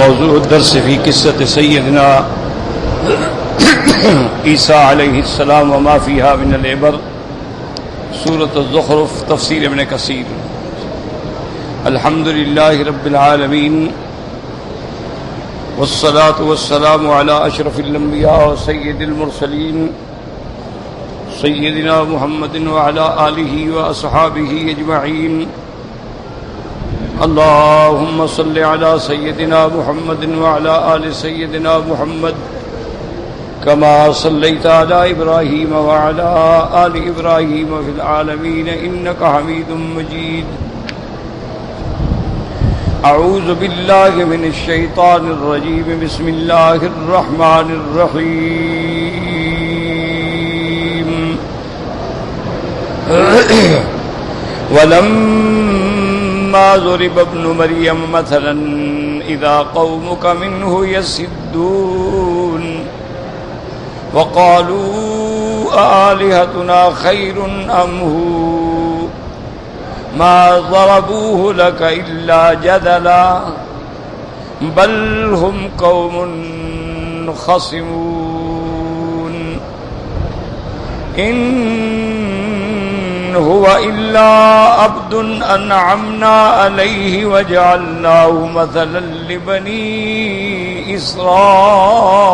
موضوع الدرس في قصة سيدنا عیسیٰ علیہ السلام وما فيها من العبر، سورة الزخرف، تفسیر ابن کثیر۔ الحمد للہ رب العالمین والصلاة والسلام على اشرف الانبیاء وسید المرسلین سیدنا محمد وعلى آلہ واصحابہ اجمعین۔ اللهم صل على سيدنا محمد وعلى آل سيدنا محمد كما صليت على إبراهيم وعلى آل إبراهيم في العالمين إنك حميد مجيد۔ أعوذ بالله من الشيطان الرجيم، بسم الله الرحمن الرحيم۔ ولما ضرب ابن مريم مثلا إذا قومك منه يصدون وقالوا آلهتنا خير أم هو ما ضربوه لك إلا جدلا بل هم قوم خصمون۔ إن هو إلا عبد أنعمنا عليه وجعلناه مثلا لبني إسرائيل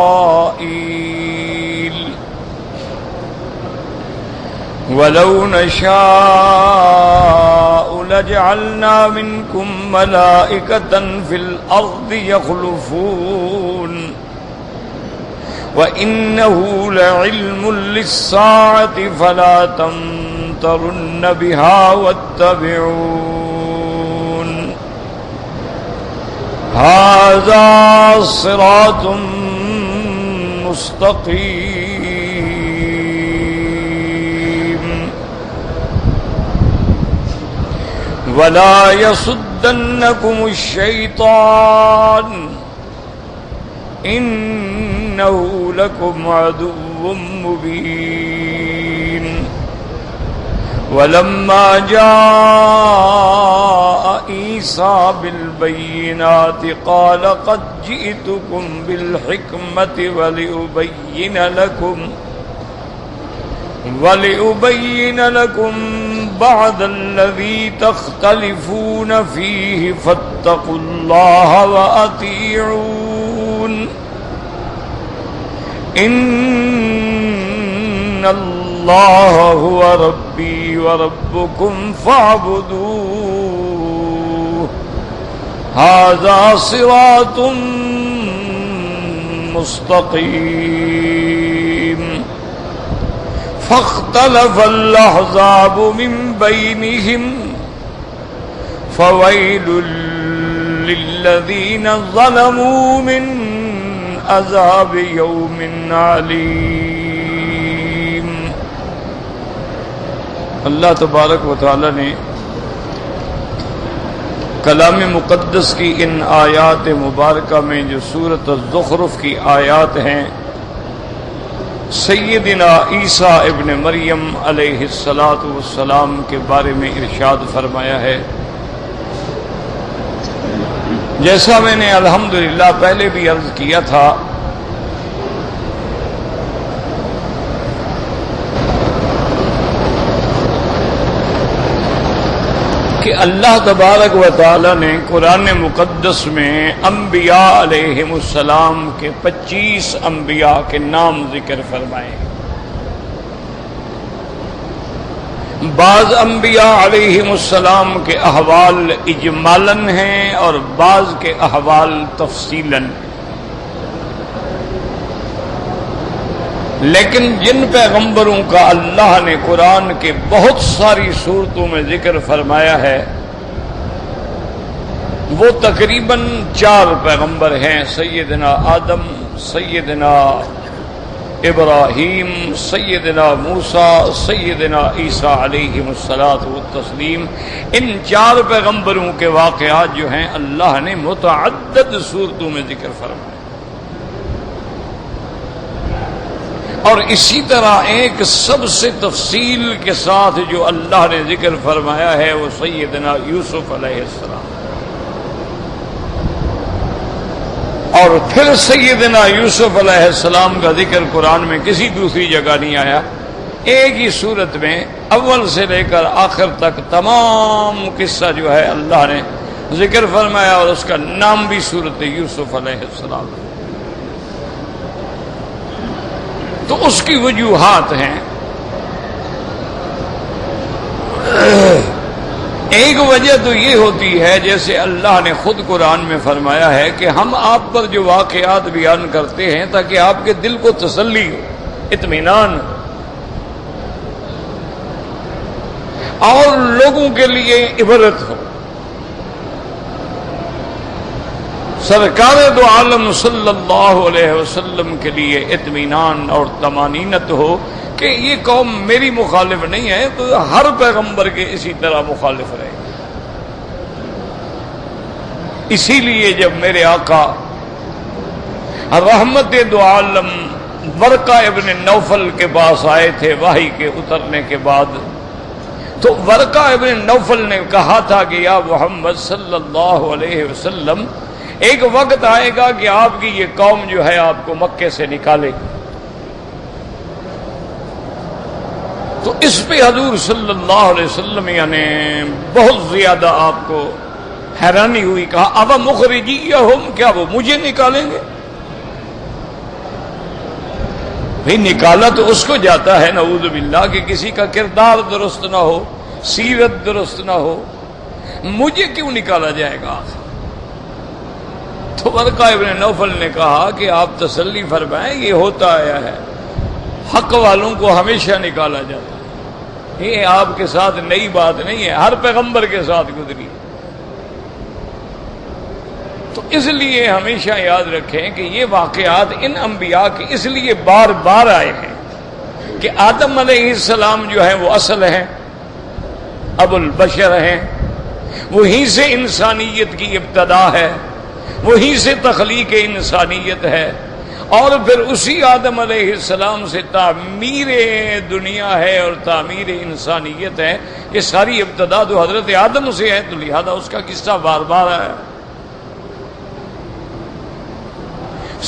ولو نشاء لجعلنا منكم ملائكة في الأرض يخلفون وإنه لعلم للساعة فلا تمترن بها واتبعون هذا صراط مستقيم ولا يصدنكم الشيطان إنه لكم عدو مبين۔ ولما جاء عيسى بالبينات قال قد جئتكم بالحكمة ولأبين لكم بعض الذي تختلفون فيه فاتقوا الله وأطيعون إن الله هو ربي وربكم فاعبدوه هذا صراط مستقيم۔ فاختلف الأحزاب من بينهم فويل للذين ظلموا من عذاب يوم عليم۔ اللہ تبارک و تعالی نے کلام مقدس کی ان آیات مبارکہ میں جو سورۃ الزخرف کی آیات ہیں، سیدنا عیسیٰ ابن مریم علیہ السلام کے بارے میں ارشاد فرمایا ہے۔ جیسا میں نے الحمدللہ پہلے بھی عرض کیا تھا کہ اللہ تبارک و تعالی نے قرآن مقدس میں انبیاء علیہم السلام کے 25 انبیاء کے نام ذکر فرمائے۔ بعض انبیاء علیہم السلام کے احوال اجمالاً ہیں اور بعض کے احوال تفصیلاً، لیکن جن پیغمبروں کا اللہ نے قرآن کے بہت ساری صورتوں میں ذکر فرمایا ہے وہ تقریباً 4 پیغمبر ہیں، سیدنا آدم، سیدنا ابراہیم، سیدنا موسیٰ، سیدنا عیسیٰ علیہ السلام۔ ان 4 پیغمبروں کے واقعات جو ہیں اللہ نے متعدد صورتوں میں ذکر فرمایا، اور اسی طرح ایک سب سے تفصیل کے ساتھ جو اللہ نے ذکر فرمایا ہے وہ سیدنا یوسف علیہ السلام۔ اور پھر سیدنا یوسف علیہ السلام کا ذکر قرآن میں کسی دوسری جگہ نہیں آیا، ایک ہی صورت میں اول سے لے کر آخر تک تمام قصہ جو ہے اللہ نے ذکر فرمایا، اور اس کا نام بھی سورۃ یوسف علیہ السلام۔ تو اس کی وجوہات ہیں۔ ایک وجہ تو یہ ہوتی ہے، جیسے اللہ نے خود قرآن میں فرمایا ہے کہ ہم آپ پر جو واقعات بیان کرتے ہیں تاکہ آپ کے دل کو تسلی ہو، اطمینان ہو، اور لوگوں کے لیے عبرت ہو۔ سرکار دو عالم صلی اللہ علیہ وسلم کے لیے اطمینان اور طمانینت ہو کہ یہ قوم میری مخالف نہیں ہے، تو ہر پیغمبر کے اسی طرح مخالف رہے۔ اسی لیے جب میرے آقا رحمت دو عالم ورقہ ابن نوفل کے پاس آئے تھے وحی کے اترنے کے بعد، تو ورقہ ابن نوفل نے کہا تھا کہ یا محمد صلی اللہ علیہ وسلم، ایک وقت آئے گا کہ آپ کی یہ قوم جو ہے آپ کو مکے سے نکالے گی۔ تو اس پہ حضور صلی اللہ علیہ وسلم یعنی بہت زیادہ آپ کو حیرانی ہوئی، کہا اب مخرجیہم، کیا وہ مجھے نکالیں گے؟ بھئی نکالا تو اس کو جاتا ہے نعوذ باللہ کہ کسی کا کردار درست نہ ہو، سیرت درست نہ ہو، مجھے کیوں نکالا جائے گا؟ تو ورقہ ابن نوفل نے کہا کہ آپ تسلی فرمائیں، یہ ہوتا آیا ہے، حق والوں کو ہمیشہ نکالا جاتا ہے، یہ آپ کے ساتھ نئی بات نہیں ہے، ہر پیغمبر کے ساتھ گزری۔ تو اس لیے ہمیشہ یاد رکھیں کہ یہ واقعات ان انبیاء کے اس لیے بار بار آئے ہیں کہ آدم علیہ السلام جو ہے وہ اصل ہیں، ابو البشر ہیں، وہیں سے انسانیت کی ابتدا ہے، وہیں سے تخلیق انسانیت ہے، اور پھر اسی آدم علیہ السلام سے تعمیر دنیا ہے اور تعمیر انسانیت ہے۔ یہ ساری ابتدا تو حضرت آدم سے ہے، تو لہذا اس کا قصہ بار بار ہے۔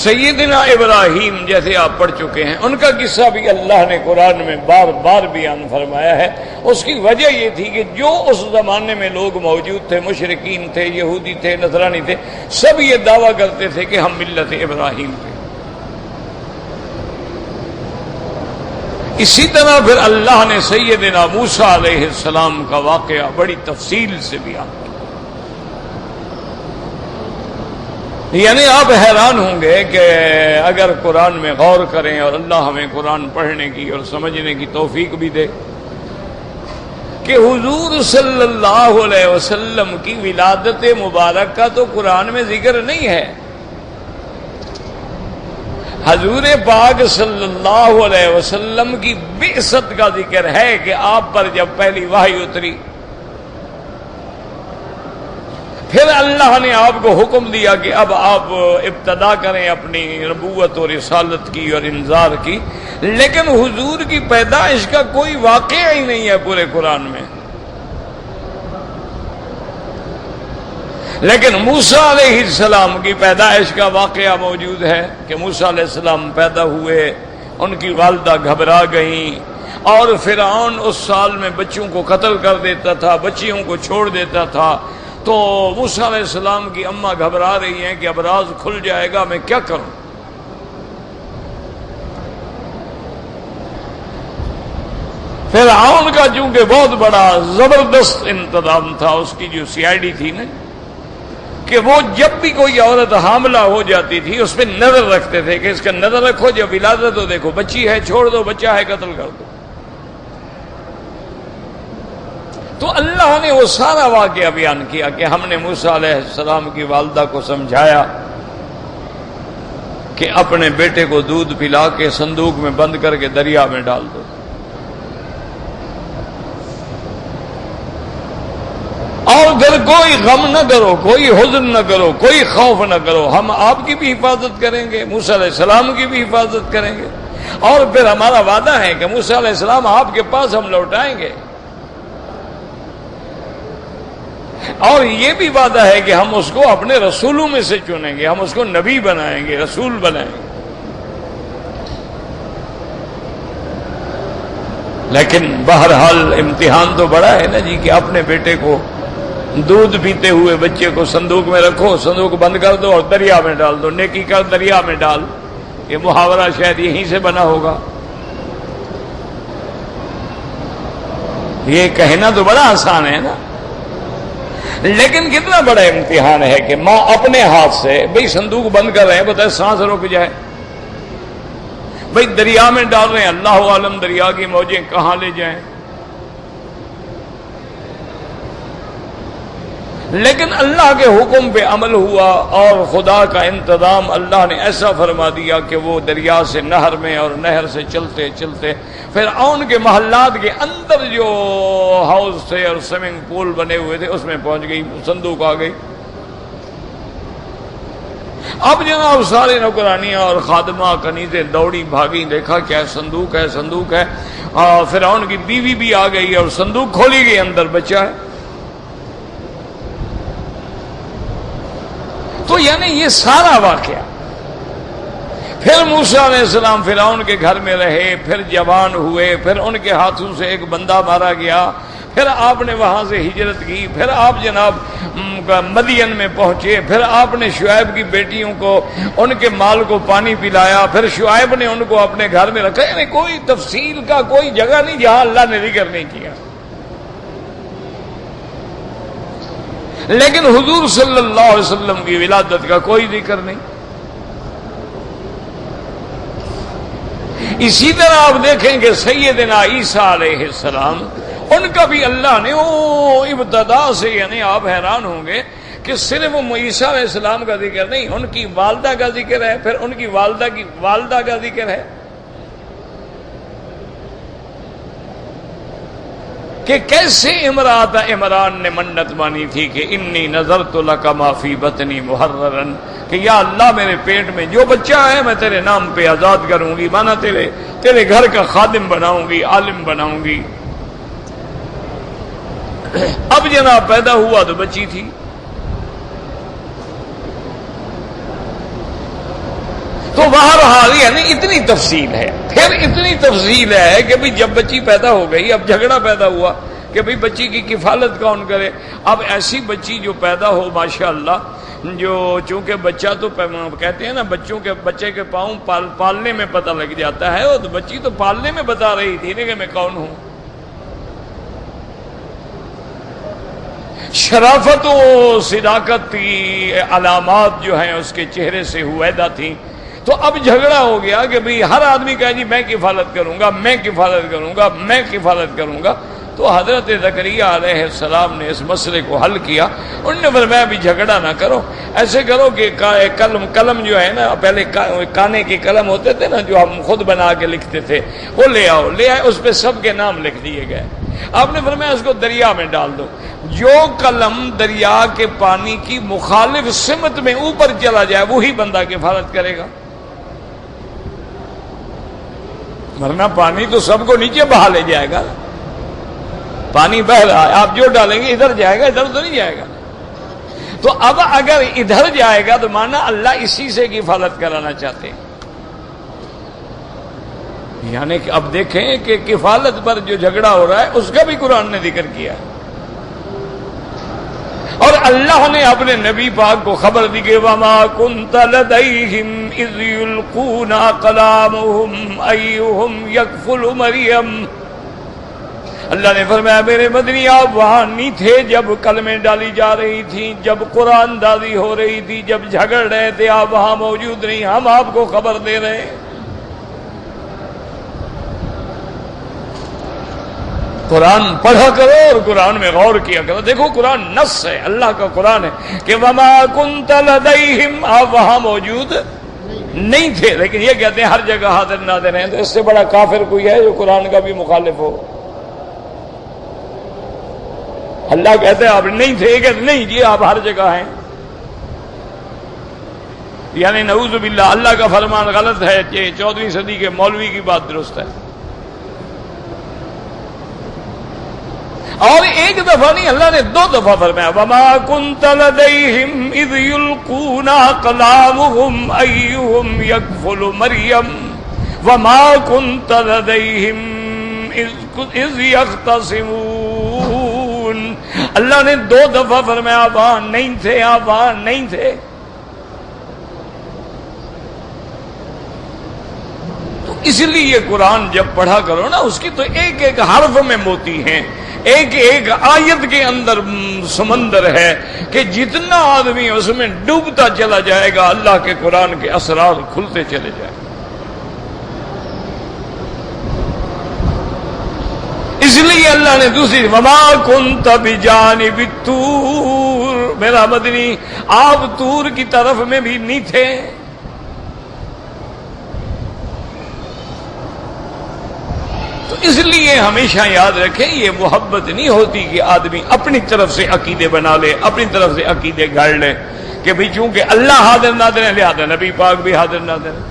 سیدنا ابراہیم جیسے آپ پڑھ چکے ہیں، ان کا قصہ بھی اللہ نے قرآن میں بار بار بیان فرمایا ہے۔ اس کی وجہ یہ تھی کہ جو اس زمانے میں لوگ موجود تھے، مشرکین تھے، یہودی تھے، نصرانی تھے، سب یہ دعویٰ کرتے تھے کہ ہم ملت ابراہیم تھے۔ اسی طرح پھر اللہ نے سیدنا موسیٰ علیہ السلام کا واقعہ بڑی تفصیل سے بیان کیا۔ یعنی آپ حیران ہوں گے کہ اگر قرآن میں غور کریں، اور اللہ ہمیں قرآن پڑھنے کی اور سمجھنے کی توفیق بھی دے، کہ حضور صلی اللہ علیہ وسلم کی ولادت مبارک کا تو قرآن میں ذکر نہیں ہے۔ حضور پاک صلی اللہ علیہ وسلم کی بعثت کا ذکر ہے کہ آپ پر جب پہلی وحی اتری، پھر اللہ نے آپ کو حکم دیا کہ اب آپ ابتدا کریں اپنی نبوت اور رسالت کی اور انذار کی، لیکن حضور کی پیدائش کا کوئی واقعہ ہی نہیں ہے پورے قرآن میں۔ لیکن موسیٰ علیہ السلام کی پیدائش کا واقعہ موجود ہے کہ موسیٰ علیہ السلام پیدا ہوئے، ان کی والدہ گھبرا گئیں، اور فرعون اس سال میں بچوں کو قتل کر دیتا تھا، بچیوں کو چھوڑ دیتا تھا۔ تو موسیٰ علیہ السلام کی اماں گھبرا رہی ہیں کہ اب راز کھل جائے گا، میں کیا کروں؟ فرعون کا چونکہ بہت بڑا زبردست انتظام تھا، اس کی جو سی آئی ڈی تھی نا، کہ وہ جب بھی کوئی عورت حاملہ ہو جاتی تھی اس پہ نظر رکھتے تھے کہ اس کا نظر رکھو، جب ولادت ہو دیکھو بچی ہے چھوڑ دو، بچہ ہے قتل کر دو۔ تو اللہ نے وہ سارا واقعہ بیان کیا کہ ہم نے موسیٰ علیہ السلام کی والدہ کو سمجھایا کہ اپنے بیٹے کو دودھ پلا کے صندوق میں بند کر کے دریا میں ڈال دو، اور پھر کوئی غم نہ کرو، کوئی حزن نہ کرو، کوئی خوف نہ کرو، ہم آپ کی بھی حفاظت کریں گے، موسیٰ علیہ السلام کی بھی حفاظت کریں گے، اور پھر ہمارا وعدہ ہے کہ موسیٰ علیہ السلام آپ کے پاس ہم لوٹائیں گے۔ اور یہ بھی وعدہ ہے کہ ہم اس کو اپنے رسولوں میں سے چنیں گے، ہم اس کو نبی بنائیں گے، رسول بنائیں گے۔ لیکن بہرحال امتحان تو بڑا ہے نا جی، کہ اپنے بیٹے کو دودھ پیتے ہوئے بچے کو صندوق میں رکھو، صندوق بند کر دو اور دریا میں ڈال دو، نیکی کر دریا میں ڈال۔ یہ محاورہ شاید یہیں سے بنا ہوگا۔ یہ کہنا تو بڑا آسان ہے نا، لیکن کتنا بڑا امتحان ہے کہ ماں اپنے ہاتھ سے بھئی صندوق بند کر رہے ہیں، بتائے سانس رک جائے، بھئی دریا میں ڈال رہے ہیں، اللہ عالم دریا کی موجیں کہاں لے جائیں۔ لیکن اللہ کے حکم پہ عمل ہوا اور خدا کا انتظام اللہ نے ایسا فرما دیا کہ وہ دریا سے نہر میں اور نہر سے چلتے چلتے فرعون کے محلات کے اندر جو ہاؤس تھے اور سوئمنگ پول بنے ہوئے تھے اس میں پہنچ گئی، صندوق آ گئی۔ اب جناب سارے نوکرانیاں اور خادمہ کنیزیں دوڑی بھاگی، دیکھا کیا صندوق ہے، صندوق ہے۔ فرعون کی بیوی بھی آ گئی اور صندوق کھولی گئی، اندر بچہ ہے۔ تو یعنی یہ سارا واقعہ، پھر موسیٰ علیہ السلام فرعون کے گھر میں رہے، پھر جوان ہوئے، پھر ان کے ہاتھوں سے ایک بندہ مارا گیا، پھر آپ نے وہاں سے ہجرت کی، پھر آپ جناب مدین میں پہنچے، پھر آپ نے شعیب کی بیٹیوں کو ان کے مال کو پانی پلایا، پھر شعیب نے ان کو اپنے گھر میں رکھا۔ یعنی کوئی تفصیل کا کوئی جگہ نہیں جہاں اللہ نے ذکر نہیں کیا۔ لیکن حضور صلی اللہ علیہ وسلم کی ولادت کا کوئی ذکر نہیں۔ اسی طرح آپ دیکھیں کہ سیدنا عیسیٰ علیہ السلام، ان کا بھی اللہ نے ابتدا سے، یعنی آپ حیران ہوں گے کہ صرف عیسیٰ علیہ السلام کا ذکر نہیں، ان کی والدہ کا ذکر ہے، پھر ان کی والدہ کا ذکر ہے کہ کیسے امرات عمران نے منت مانی تھی کہ انی نذرت لک ما فی بطنی محررا، کہ یا اللہ میرے پیٹ میں جو بچہ ہے میں تیرے نام پہ آزاد کروں گی، مانا تیرے گھر کا خادم بناؤں گی، عالم بناؤں گی۔ اب جناب پیدا ہوا تو بچی تھی۔ تو بہرحال یعنی اتنی تفصیل ہے، پھر اتنی تفصیل ہے کہ جب بچی پیدا ہو گئی، اب جھگڑا پیدا ہوا کہ بچی کی کفالت کون کرے۔ اب ایسی بچی جو پیدا ہو ماشاءاللہ، جو چونکہ بچہ تو کہتے ہیں نا بچے کے پاؤں پالنے میں پتہ لگ جاتا ہے، اور بچی تو پالنے میں بتا رہی تھی کہ میں کون ہوں۔ شرافت و صداقت کی علامات جو ہیں اس کے چہرے سے ہویدا تھیں۔ تو اب جھگڑا ہو گیا کہ ہر آدمی کہا جی میں کفالت کروں گا، میں کفالت کروں گا، میں کفالت کروں گا۔ تو حضرت زکریا علیہ السلام نے اس مسئلے کو حل کیا۔ انہوں نے فرمایا بھی جھگڑا نہ کرو، ایسے کرو کہ قلم جو ہے نا، پہلے کانے کے قلم ہوتے تھے نا جو ہم خود بنا کے لکھتے تھے، وہ لے آئے، اس پہ سب کے نام لکھ دیے گئے۔ آپ نے فرمایا اس کو دریا میں ڈال دو، جو قلم دریا کے پانی کی مخالف سمت میں اوپر چلا جائے وہی بندہ کفالت کرے گا، ورنہ پانی تو سب کو نیچے بہا لے جائے گا۔ پانی بہ رہا ہے، آپ جو ڈالیں گے ادھر جائے گا، ادھر تو نہیں جائے گا۔ تو اب اگر ادھر جائے گا تو مانا اللہ اسی سے کفالت کرانا چاہتے ہیں۔ یعنی کہ اب دیکھیں کہ کفالت پر جو جھگڑا ہو رہا ہے اس کا بھی قرآن نے ذکر کیا، اور اللہ نے اپنے نبی پاک کو خبر دی کہ وما كنت لديهم اذ يلقون اقلامهم ايهم يكفل مريم۔ اللہ نے فرمایا میرے مدنی آپ وہاں نہیں تھے جب کلمیں ڈالی جا رہی تھیں، جب قرآن دازی ہو رہی تھی، جب جھگڑ رہے تھے، آپ وہاں موجود نہیں، ہم آپ کو خبر دے رہے ہیں۔ قرآن پڑھا کرو اور قرآن میں غور کیا کرو۔ دیکھو قرآن نص ہے، اللہ کا قرآن ہے کہ وما كنت لديهم، آپ وہاں موجود نہیں تھے، لیکن یہ کہتے ہیں ہر جگہ حاضر ناظر ہیں۔ تو اس سے بڑا کافر کوئی ہے جو قرآن کا بھی مخالف ہو؟ اللہ کہتے ہیں آپ نہیں تھے، کہ نہیں جی آپ ہر جگہ ہیں، یعنی نعوذ باللہ اللہ کا فرمان غلط ہے۔ یہ 14ویں صدی کے مولوی کی بات درست ہے۔ اور ایک دفعہ نہیں، اللہ نے 2 دفعہ فرمایا وما كنت لديهم اذ يلقون اقلامهم ايهم يكفل مريم وما كنت لديهم اذ يختصمون. اللہ نے 2 دفعہ فرمایا آپ وہاں نہیں تھے، آپ وہاں نہیں تھے. تو اس لیے قرآن جب پڑھا کرو نا، اس کی تو ایک ایک حرف میں موتی ہیں، ایک ایک آیت کے اندر سمندر ہے کہ جتنا آدمی اس میں ڈوبتا چلا جائے گا اللہ کے قرآن کے اسرار کھلتے چلے جائیں. اس لیے اللہ نے دوسری وما كنت بجانب الطور، میرا مدنی آپ طور کی طرف میں بھی نہیں تھے. تو اس لیے ہمیشہ یاد رکھیں یہ محبت نہیں ہوتی کہ آدمی اپنی طرف سے عقیدے بنا لے، اپنی طرف سے عقیدے گھڑ لے کہ بھئی چونکہ اللہ حاضر ناظر ہے لہذا نبی پاک بھی حاضر ناظر ہے.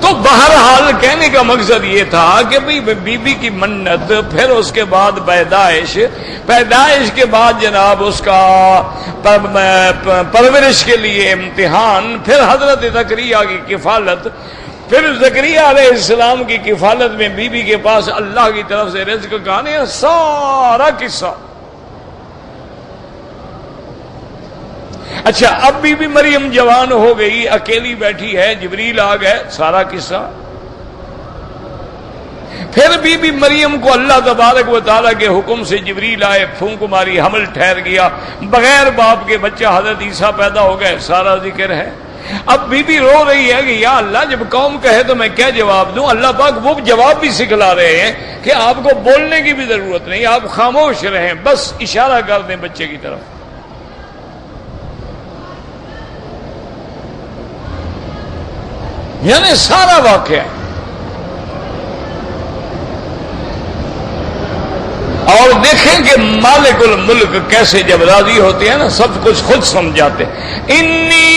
تو بہرحال کہنے کا مقصد یہ تھا کہ بی بی کی منت، پھر اس کے بعد پیدائش کے بعد جناب اس کا پرورش کے لیے امتحان، پھر حضرت زکریا کی کفالت، پھر زکریا علیہ السلام کی کفالت میں بی بی کے پاس اللہ کی طرف سے رزق کا آنے، سارا قصہ. اچھا اب بی بی مریم جوان ہو گئی، اکیلی بیٹھی ہے، جبریل آ گئے، سارا قصہ. پھر بی بی مریم کو اللہ تبارک و تعالیٰ کے حکم سے جبریل آئے، پھونک ماری، حمل ٹھہر گیا، بغیر باپ کے بچہ حضرت عیسیٰ پیدا ہو گئے، سارا ذکر ہے. اب بی بی رو رہی ہے کہ یا اللہ جب قوم کہے تو میں کیا جواب دوں. اللہ پاک وہ جواب بھی سکھلا رہے ہیں کہ آپ کو بولنے کی بھی ضرورت نہیں، آپ خاموش رہیں، بس اشارہ کر دیں بچے کی طرف. یعنی سارا واقعہ. اور دیکھیں کہ مالک الملک کیسے جب راضی ہوتے ہیں نا سب کچھ خود سمجھاتے. انی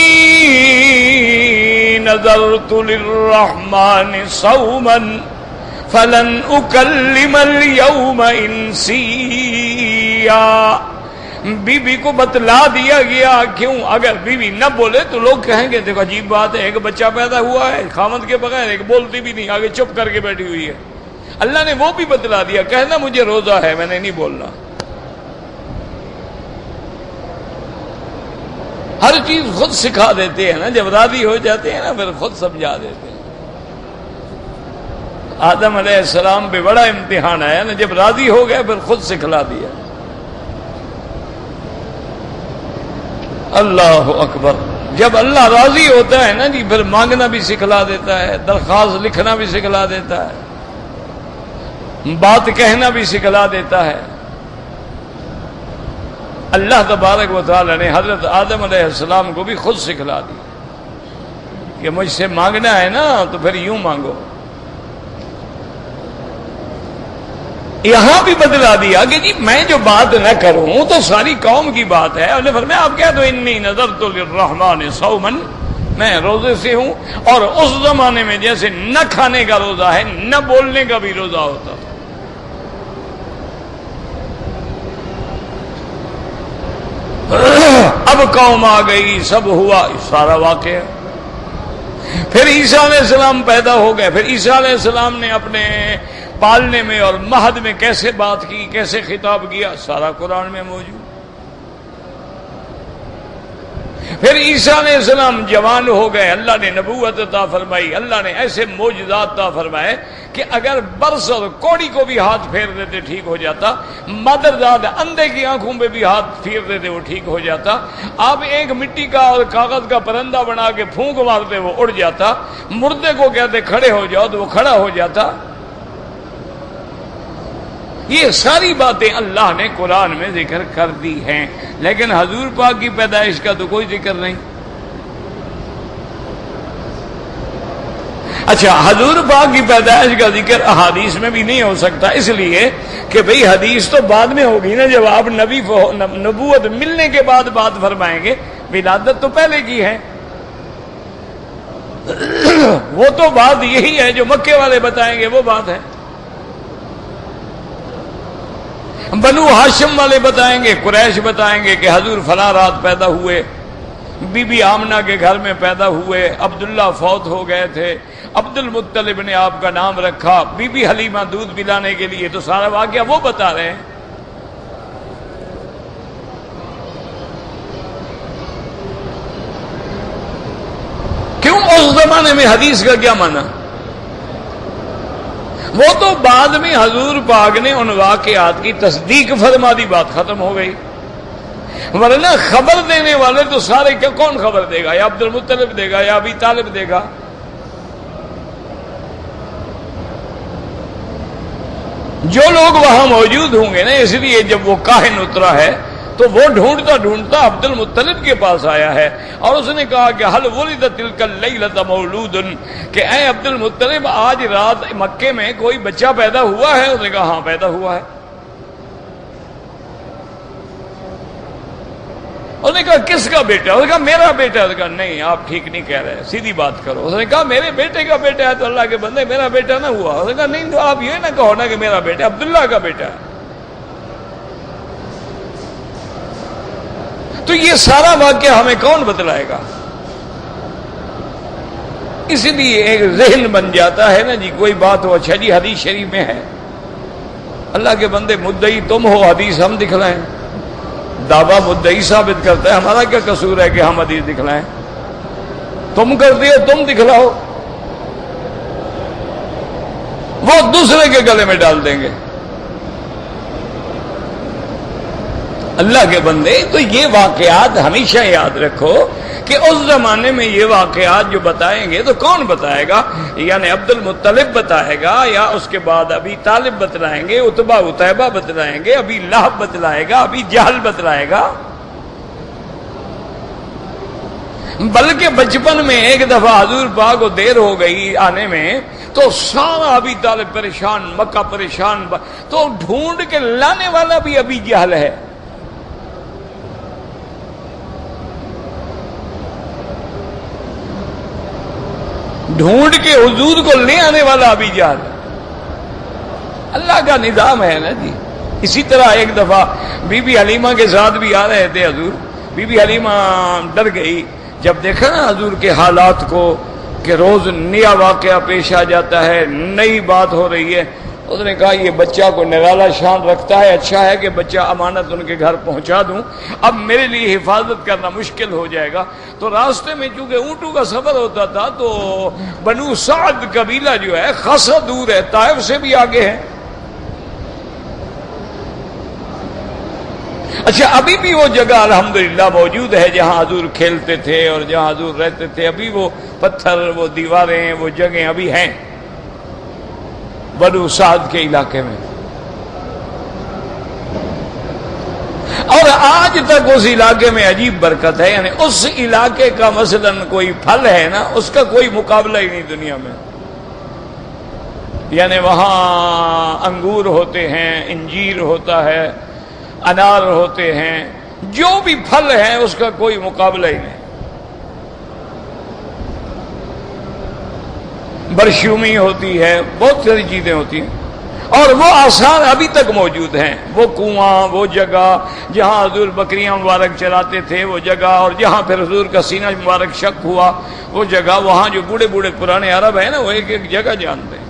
نذرت للرحمن صوما فلن اکلم اليوم انسیا. بی بی کو بتلا دیا گیا، کیوں؟ اگر بی بی نہ بولے تو لوگ کہیں گے دیکھو عجیب بات ہے، ایک بچہ پیدا ہوا ہے خامد کے بغیر، ایک بولتی بھی نہیں، آگے چپ کر کے بیٹھی ہوئی ہے. اللہ نے وہ بھی بتلا دیا، کہنا مجھے روزہ ہے، میں نے نہیں بولنا. ہر چیز خود سکھا دیتے ہیں نا، جب راضی ہو جاتے ہیں نا پھر خود سمجھا دیتے ہیں. آدم علیہ السلام پہ بڑا امتحان آیا نا، جب راضی ہو گئے پھر خود سکھلا دیا. اللہ اکبر. جب اللہ راضی ہوتا ہے نا جی پھر مانگنا بھی سکھلا دیتا ہے، درخواست لکھنا بھی سکھلا دیتا ہے، بات کہنا بھی سکھلا دیتا ہے. اللہ تبارک و تعالی نے حضرت آدم علیہ السلام کو بھی خود سکھلا دی کہ مجھ سے مانگنا ہے نا تو پھر یوں مانگو. یہاں بھی بدلا دیا کہ جی میں جو بات نہ کروں تو ساری قوم کی بات ہے. انہوں نے فرمایا آپ کیا تو انی نذرت للرحمن صوما، میں روزے سے ہوں. اور اس زمانے میں جیسے نہ کھانے کا روزہ ہے نہ بولنے کا بھی روزہ ہوتا تھا. اب قوم آ گئی، سب ہوا، سارا واقعہ. پھر عیسیٰ علیہ السلام پیدا ہو گئے. پھر عیسیٰ علیہ السلام نے اپنے پالنے میں اور مہد میں کیسے بات کی، کیسے خطاب کیا، سارا قرآن میں موجود. پھر عیسیٰ علیہ السلام جوان ہو گئے، اللہ نے نبوت عطا فرمائی، اللہ نے ایسے معجزات عطا فرمائے کہ اگر برس اور کوڑی کو بھی ہاتھ پھیر دیتے ٹھیک ہو جاتا، مادرزاد اندھے کی آنکھوں پہ بھی ہاتھ پھیر دیتے وہ ٹھیک ہو جاتا. آپ ایک مٹی کا اور کاغذ کا پرندہ بنا کے پھونک مارتے وہ اڑ جاتا، مردے کو کہتے کھڑے ہو جاؤ تو وہ کھڑا ہو جاتا. یہ ساری باتیں اللہ نے قرآن میں ذکر کر دی ہیں، لیکن حضور پاک کی پیدائش کا تو کوئی ذکر نہیں. اچھا حضور پاک کی پیدائش کا ذکر احادیث میں بھی نہیں ہو سکتا، اس لیے کہ بھئی حدیث تو بعد میں ہوگی نا، جب آپ نبوت ملنے کے بعد بات فرمائیں گے. ولادت تو پہلے کی ہے. وہ تو بات یہی ہے جو مکے والے بتائیں گے، وہ بات ہے۔ بنو ہاشم والے بتائیں گے، قریش بتائیں گے کہ حضور فلاں رات پیدا ہوئے، بی بی آمنہ کے گھر میں پیدا ہوئے، عبداللہ فوت ہو گئے تھے، عبد المطلب نے آپ کا نام رکھا، بی بی حلیمہ دودھ پلانے کے لیے، تو سارا واقعہ وہ بتا رہے ہیں۔ کیوں اس زمانے میں حدیث کا کیا معنی؟ وہ تو بعد میں حضور پاک نے ان واقعات کی تصدیق فرما دی، بات ختم ہو گئی۔ ورنہ خبر دینے والے تو سارے، کیا کون خبر دے گا؟ یا عبد المطلب دے گا یا ابی طالب دے گا؟ جو لوگ وہاں موجود ہوں گے نا، اس لیے جب وہ کاہن اترا ہے تو وہ ڈھونڈتا ڈھونڈتا عبد المطلب کے پاس آیا ہے، اور اس نے کہا کہ حل ولد تلک اللیلۃ مولود، کہ اے عبد المطلب آج رات مکے میں کوئی بچہ پیدا ہوا ہے؟ اس نے کہا ہاں پیدا ہوا ہے۔ اس نے کہا کس کا بیٹا؟ اس نے کہا میرا بیٹا۔ اس نے کہا نہیں، آپ ٹھیک نہیں کہہ رہے، سیدھی بات کرو۔ اس نے کہا میرے بیٹے کا بیٹا ہے تو اللہ کے بندے میرا بیٹا نہ ہوا؟ اس نے کہا نہیں، تو آپ یہ نہ کہو نا کہ میرا بیٹا، عبداللہ کا بیٹا ہے۔ تو یہ سارا واقعہ ہمیں کون بتلائے گا؟ اس لیے ایک ذہن بن جاتا ہے نا جی، کوئی بات ہو، اچھا جی حدیث شریف میں ہے، اللہ کے بندے مدعی تم ہو، حدیث ہم دکھلائیں، دعویٰ مدعی ثابت کرتا ہے، ہمارا کیا قصور ہے کہ ہم حدیث دکھلائیں؟ تم کرتے ہو، تم دکھلاؤ، وہ دوسرے کے گلے میں ڈال دیں گے۔ اللہ کے بندے، تو یہ واقعات ہمیشہ یاد رکھو کہ اس زمانے میں یہ واقعات جو بتائیں گے تو کون بتائے گا؟ یعنی عبد المطلب بتائے گا، یا اس کے بعد ابی طالب بتلائیں گے، عتبہ عتیبہ بتلائیں گے، ابی لہب بتلائے گا، ابی جہل بتلائے گا۔ بلکہ بچپن میں ایک دفعہ حضور پاک کو دیر ہو گئی آنے میں، تو سارا ابی طالب پریشان، مکہ پریشان، تو ڈھونڈ کے لانے والا بھی ابی جہل ہے۔ ڈھونڈ کے حضور کو لے آنے والا ابی جہل، اللہ کا نظام ہے نا جی۔ اسی طرح ایک دفعہ بی بی حلیمہ کے ساتھ بھی آ رہے تھے حضور، بی بی حلیمہ ڈر گئی جب دیکھا نا حضور کے حالات کو کہ روز نیا واقعہ پیش آ جاتا ہے، نئی بات ہو رہی ہے۔ اس نے کہا یہ بچہ کو نرالا شان رکھتا ہے، اچھا ہے کہ بچہ امانت ان کے گھر پہنچا دوں، اب میرے لیے حفاظت کرنا مشکل ہو جائے گا۔ تو راستے میں چونکہ اونٹوں کا سفر ہوتا تھا تو بنو سعد قبیلہ جو ہے خاصا دور ہے، طائف سے بھی آگے ہے۔ اچھا ابھی بھی وہ جگہ الحمدللہ موجود ہے جہاں حضور کھیلتے تھے اور جہاں حضور رہتے تھے، ابھی وہ پتھر، وہ دیواریں، وہ جگہیں ابھی ہیں بنو سعد کے علاقے میں، اور آج تک اس علاقے میں عجیب برکت ہے۔ یعنی اس علاقے کا مثلا کوئی پھل ہے نا، اس کا کوئی مقابلہ ہی نہیں دنیا میں۔ یعنی وہاں انگور ہوتے ہیں، انجیر ہوتا ہے، انار ہوتے ہیں، جو بھی پھل ہیں اس کا کوئی مقابلہ ہی نہیں۔ برشومی ہوتی ہے، بہت ساری چیزیں ہوتی ہیں، اور وہ آثار ابھی تک موجود ہیں۔ وہ کنواں، وہ جگہ جہاں حضور بکریاں مبارک چلاتے تھے، وہ جگہ، اور جہاں پھر حضور کا سینہ مبارک شق ہوا، وہ جگہ، وہاں جو بوڑھے بوڑھے پرانے عرب ہیں نا، وہ ایک ایک جگہ جانتے ہیں۔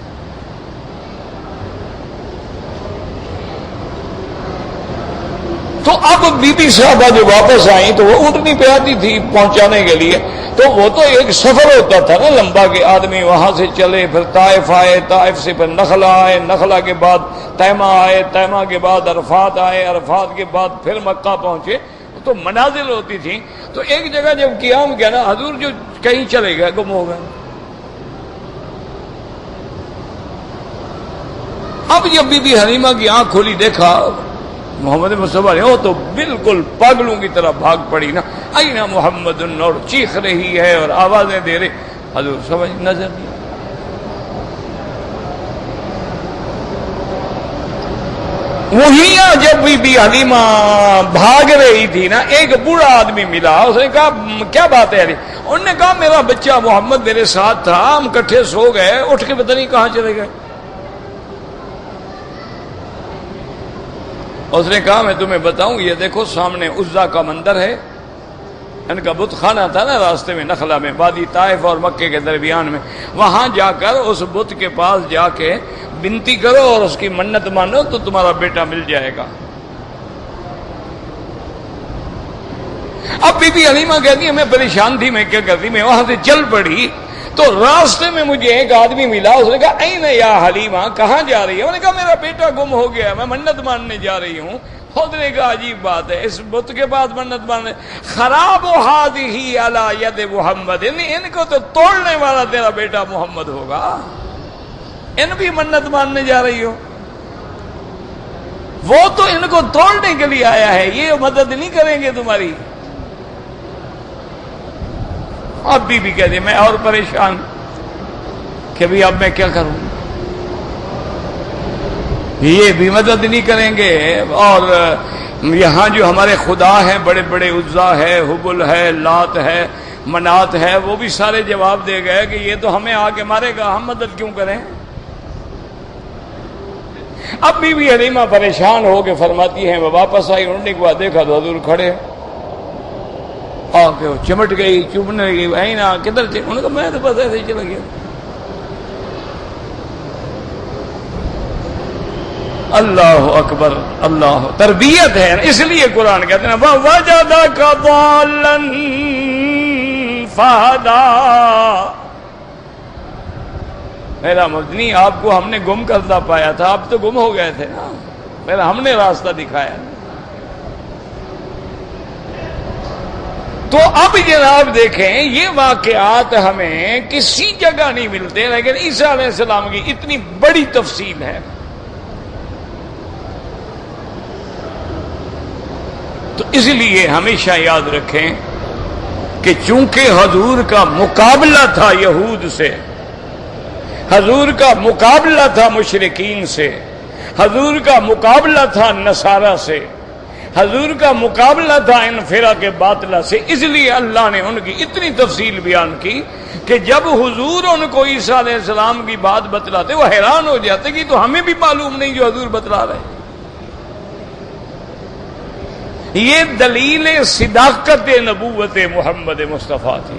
تو اب بی بی صاحبہ جو واپس آئیں تو وہ اونٹنی پہ آتی تھی پہنچانے کے لیے، تو وہ تو ایک سفر ہوتا تھا نا لمبا، کہ آدمی وہاں سے چلے، پھر طائف آئے، طائف سے پھر نخلا آئے، نخلا کے بعد تیمہ آئے، تیمہ کے بعد عرفات آئے، عرفات کے بعد پھر مکہ پہنچے، تو منازل ہوتی تھی۔ تو ایک جگہ جب قیام کیا نا، حضور جو کہیں چلے گئے، گم ہو گئے۔ اب جب بی بی حلیمہ کی آنکھ کھولی، دیکھا محمد مصطفیٰ نے، وہ تو بالکل پاگلوں کی طرح بھاگ پڑی نا، اینا محمد، اور چیخ رہی ہے اور آوازیں دے رہی، حضور سمجھ نظر نہیں۔ وہیں جب بی حلیمہ بھاگ رہی تھی نا، ایک بوڑھا آدمی ملا، اس نے کہا کیا بات ہے؟ انہوں نے کہا میرا بچہ محمد میرے ساتھ تھا، ہم کٹھے سو گئے، اٹھ کے پتہ نہیں کہاں چلے گئے۔ اس نے کہا میں تمہیں بتاؤں، یہ دیکھو سامنے عزا کا مندر ہے، ان کا بت خانہ تھا نا راستے میں نخلا میں، وادی طائف اور مکے کے درمیان میں، وہاں جا کر اس بت کے پاس جا کے بنتی کرو اور اس کی منت مانو تو تمہارا بیٹا مل جائے گا۔ اب بی بی حلیمہ کہتی ہے میں پریشان تھی، میں کیا کرتی، میں وہاں سے چل پڑی تو راستے میں مجھے ایک آدمی ملا، اس نے کہا این یا حلیمہ، کہاں جا رہی ہے؟ انہوں نے کہا میرا بیٹا گم ہو گیا، میں منت ماننے جا رہی ہوں۔ خود نے کہا عجیب بات ہے، اس بت کے بعد منت ماننے، خراب ہادی علی ید محمد، ان کو تو توڑنے والا تیرا بیٹا محمد ہوگا، ان بھی منت ماننے جا رہی ہو؟ وہ تو ان کو توڑنے کے لیے آیا ہے، یہ مدد نہیں کریں گے تمہاری۔ اب بھی کہتے میں اور پریشان کہ بھی اب میں کیا کروں، یہ بھی مدد نہیں کریں گے، اور یہاں جو ہمارے خدا ہیں بڑے بڑے، عزا ہے، حبل ہے، لات ہے، منات ہے، وہ بھی سارے جواب دے گئے کہ یہ تو ہمیں آ کے مارے گا، ہم مدد کیوں کریں؟ اب بھی حلیمہ پریشان ہو کے فرماتی ہیں، وہ واپس آئی، انہوں نے ایک بار دیکھا تو حضور کھڑے، آ کے وہ چمٹ گئی، چبنے گئی، اینا کدھر تھے؟ انہوں نے کہا میں تو بس ایسے ہی چلا گیا۔ اللہ اکبر، اللہ تربیت ہے، اس لیے قرآن کہتے ہیں وَوَجَدَكَ ضَالًّا فَهَدَىٰ۔ میرا مدنی آپ کو ہم نے گم کرتا پایا تھا، آپ تو گم ہو گئے تھے نا، میرا ہم نے راستہ دکھایا۔ تو اب جناب دیکھیں یہ واقعات ہمیں کسی جگہ نہیں ملتے، لیکن عیسیٰ علیہ السلام کی اتنی بڑی تفصیل ہے۔ تو اس لیے ہمیشہ یاد رکھیں کہ چونکہ حضور کا مقابلہ تھا یہود سے، حضور کا مقابلہ تھا مشرکین سے، حضور کا مقابلہ تھا نصارہ سے، حضور کا مقابلہ تھا ان فرق باطلہ سے، اس لیے اللہ نے ان کی اتنی تفصیل بیان کی کہ جب حضور ان کو عیسیٰ علیہ السلام کی بات بتلاتے وہ حیران ہو جاتے کہ تو ہمیں بھی معلوم نہیں جو حضور بتلا رہے۔ یہ دلیل صداقت نبوت محمد مصطفیٰ تھی۔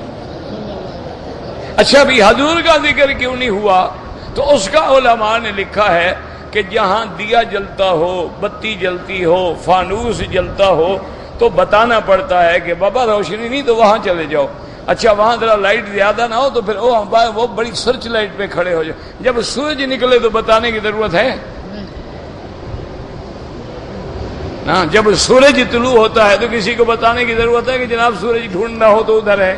اچھا بھی حضور کا ذکر کیوں نہیں ہوا؟ تو اس کا علماء نے لکھا ہے کہ جہاں دیا جلتا ہو، بتی جلتی ہو، فانوس جلتا ہو تو بتانا پڑتا ہے کہ بابا روشنی نہیں تو وہاں چلے جاؤ۔ اچھا وہاں ذرا لائٹ زیادہ نہ ہو تو پھر وہ بڑی سرچ لائٹ پہ کھڑے ہو جاؤ۔ جب سورج نکلے تو بتانے کی ضرورت ہے نا، جب سورج طلوع ہوتا ہے تو کسی کو بتانے کی ضرورت ہے کہ جناب سورج ڈھونڈنا ہو تو ادھر ہے۔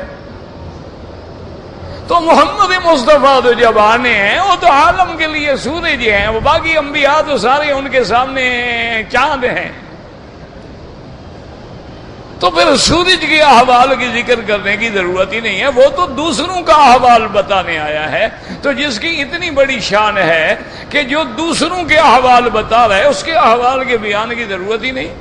تو محمد مصطفیٰ تو جب آنے ہیں وہ تو عالم کے لیے سورج ہیں، وہ باقی انبیاء تو سارے ان کے سامنے چاند ہیں۔ تو پھر سورج کے احوال کی ذکر کرنے کی ضرورت ہی نہیں ہے، وہ تو دوسروں کا احوال بتانے آیا ہے۔ تو جس کی اتنی بڑی شان ہے کہ جو دوسروں کے احوال بتا رہا ہے اس کے احوال کے بیان کی ضرورت ہی نہیں۔